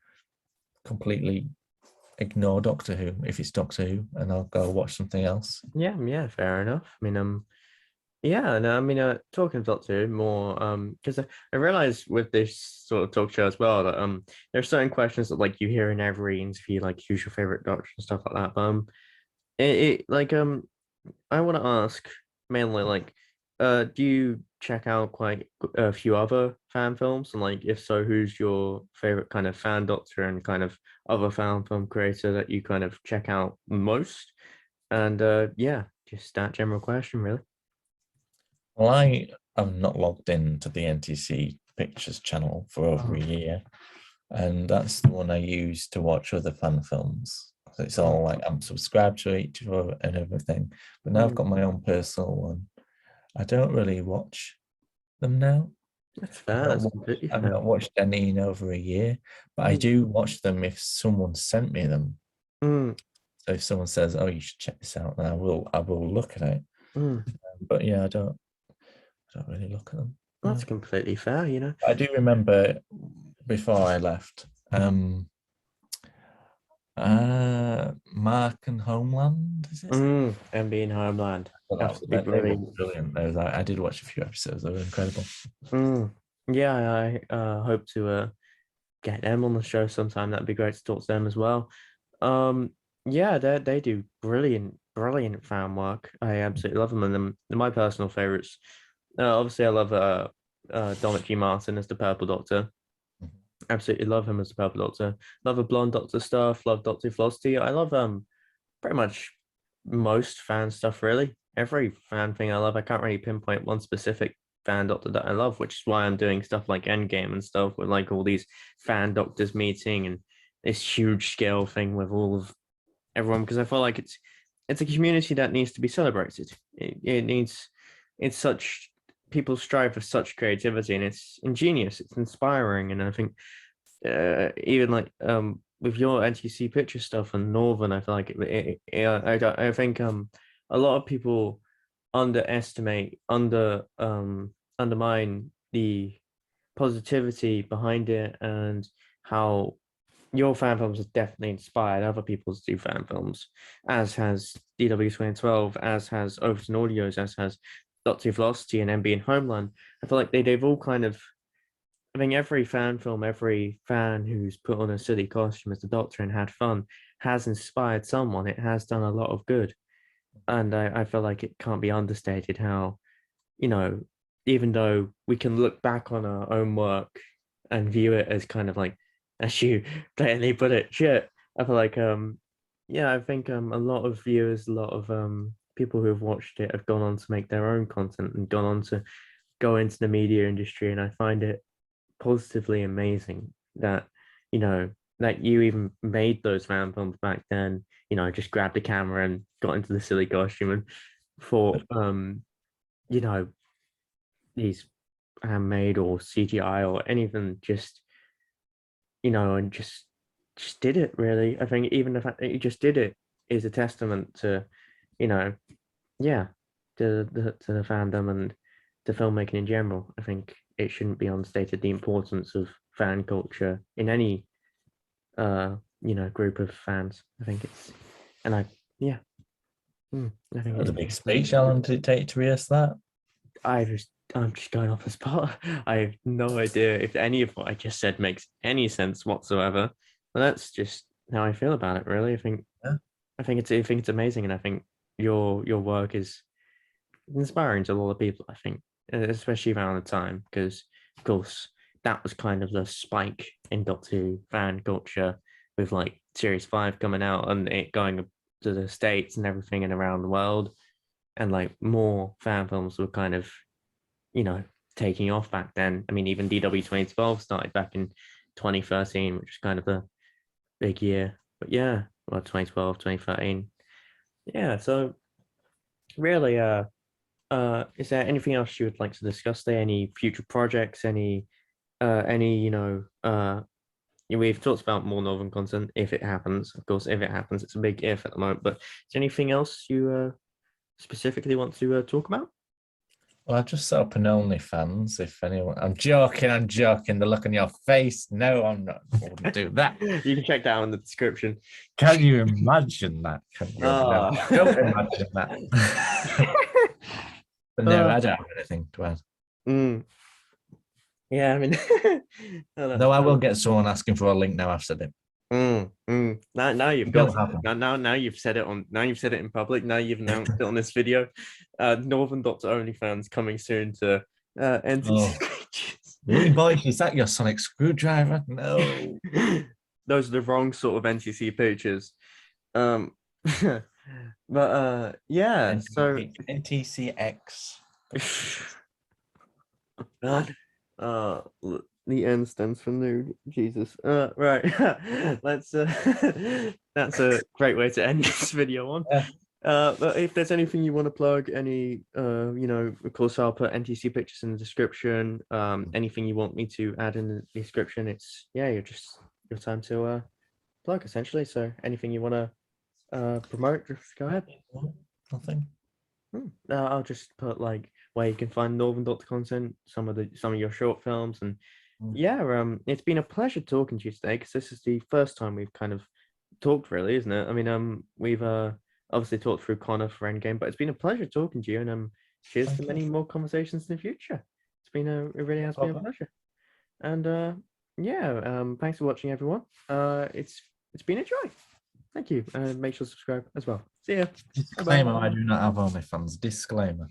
completely ignore Doctor Who if it's Doctor Who, and I'll go watch something else. Yeah, fair enough. I mean, yeah, no, I mean, talking Doctor Who more, because I realize with this sort of talk show as well that there are certain questions that like you hear in every interview, like who's your favorite Doctor and stuff like that. But it like I want to ask mainly like, do you check out quite a few other fan films? And like, if so, who's your favorite kind of fan Doctor and kind of other fan film creator that you kind of check out most? And yeah, just that general question, really. Well, I am not logged into the NTC Pictures channel for over a year, and that's the one I use to watch other fan films. So it's all like I'm subscribed to each other and everything. But now I've Mm, got my own personal one. I don't really watch them now. that's fair. That's completely I've fair. not watched any in over a year, but I Mm, do watch them if someone sent me them. mm, So if someone says, "Oh, you should check this out," then I will look at it. mm. But yeah, I don't really look at them. That's No. completely fair, you know. I do remember before I left, Mark and Homeland, is it? And being Homeland, Well, absolutely they were brilliant. brilliant. I did watch a few episodes. They were incredible. Mm. Yeah, I hope to get them on the show sometime. That'd be great to talk to them as well. Yeah, they do brilliant fan work. I absolutely love them, and them they're my personal favorites. Obviously, I love Dominic G. Martin as the Purple Doctor. Absolutely love him as the Purple Doctor. Love the Blonde Doctor stuff. Love Doctor Felicity. I love pretty much most fan stuff really. Every fan thing I love. I can't really pinpoint one specific fan doctor that I love, which is why I'm doing stuff like Endgame and stuff with like all these fan doctors meeting and this huge scale thing with all of everyone because I feel like it's a community that needs to be celebrated. It needs it's such people strive for such creativity and it's ingenious, it's inspiring, and I think even like with your NTC picture stuff and Northern, I feel like I think a lot of people undermine the positivity behind it and how your fan films have definitely inspired other people to do fan films, as has DW 2012, as has Overton Audios, as has Doctor Velocity and MB and Homeland. I feel like they've all kind of I think every fan film, every fan who's put on a silly costume as the Doctor and had fun has inspired someone. It has done a lot of good. And I feel like it can't be understated how, you know, even though we can look back on our own work and view it as kind of like, as you blatantly put it, shit. I feel like, yeah, I think a lot of viewers, a lot of people who have watched it have gone on to make their own content and gone on to go into the media industry. And I find it positively amazing that you know that you even made those fan films back then. You know, just grabbed a camera and got into the silly costume and thought, you know, these handmade or CGI or anything, just you know, and just did it. Really, I think even the fact that you just did it is a testament to, you know, yeah, to the fandom and to filmmaking in general. I think it shouldn't be understated the importance of fan culture in any you know, group of fans. I think it's and I yeah. I think That was a it, big speech. How long did it take to rehearse that? I'm just going off the spot. I have no idea if any of what I just said makes any sense whatsoever. But that's just how I feel about it, really. Yeah. I think it's amazing, and I think your work is inspiring to a lot of people. I think, especially around the time, because of course that was kind of the spike in Doctor Who fan culture with like Series 5 coming out and it going to the States and everything and around the world, and like more fan films were kind of, you know, taking off back then. I mean, even DW 2012 started back in 2013, which is kind of a big year. But yeah, well, 2012, 2013. Yeah, so really, is there anything else you would like to discuss there? Any future projects? Any, you know, we've talked about more Northern content if it happens. Of course, if it happens, it's a big if at the moment. But is there anything else you specifically want to talk about? Well, I've just set up an OnlyFans. If anyone, I'm joking. I'm joking. The look on your face. No, I'm not going to do that. You can check that out in the description. Can you imagine that? Can you? No, Oh. don't imagine that. But no, I don't have anything to add. Mm. Yeah, I mean, no, Though I will get someone asking for a link now. I've said it. Now you've You got don't have it. Now you've said it on now you've said it in public. Now you've announced it on this video. Northern Doctor OnlyFans coming soon to NTC. Lee boy, is that your sonic screwdriver? No. Those are the wrong sort of NTC pictures. Um, but yeah. So NTCX. uh, the N stands for nude. Jesus. Right. Let's. That's a great way to end this video on. Yeah. But if there's anything you want to plug, any, you know, of course, I'll put NTC pictures in the description. Anything you want me to add in the description, it's your time to plug essentially. So anything you want to promote, just go ahead. Nothing. I'll just put like where you can find Northern Doctor content, some of your short films, and it's been a pleasure talking to you today because this is the first time we've kind of talked, really, isn't it? I mean, we've obviously talked through Connor for Endgame, but it's been a pleasure talking to you, and cheers to many more conversations in the future. It really has been a pleasure, and thanks for watching, everyone. It's been a joy. Thank you. Make sure to subscribe as well. See ya. Disclaimer: I do not have OnlyFans. Disclaimer.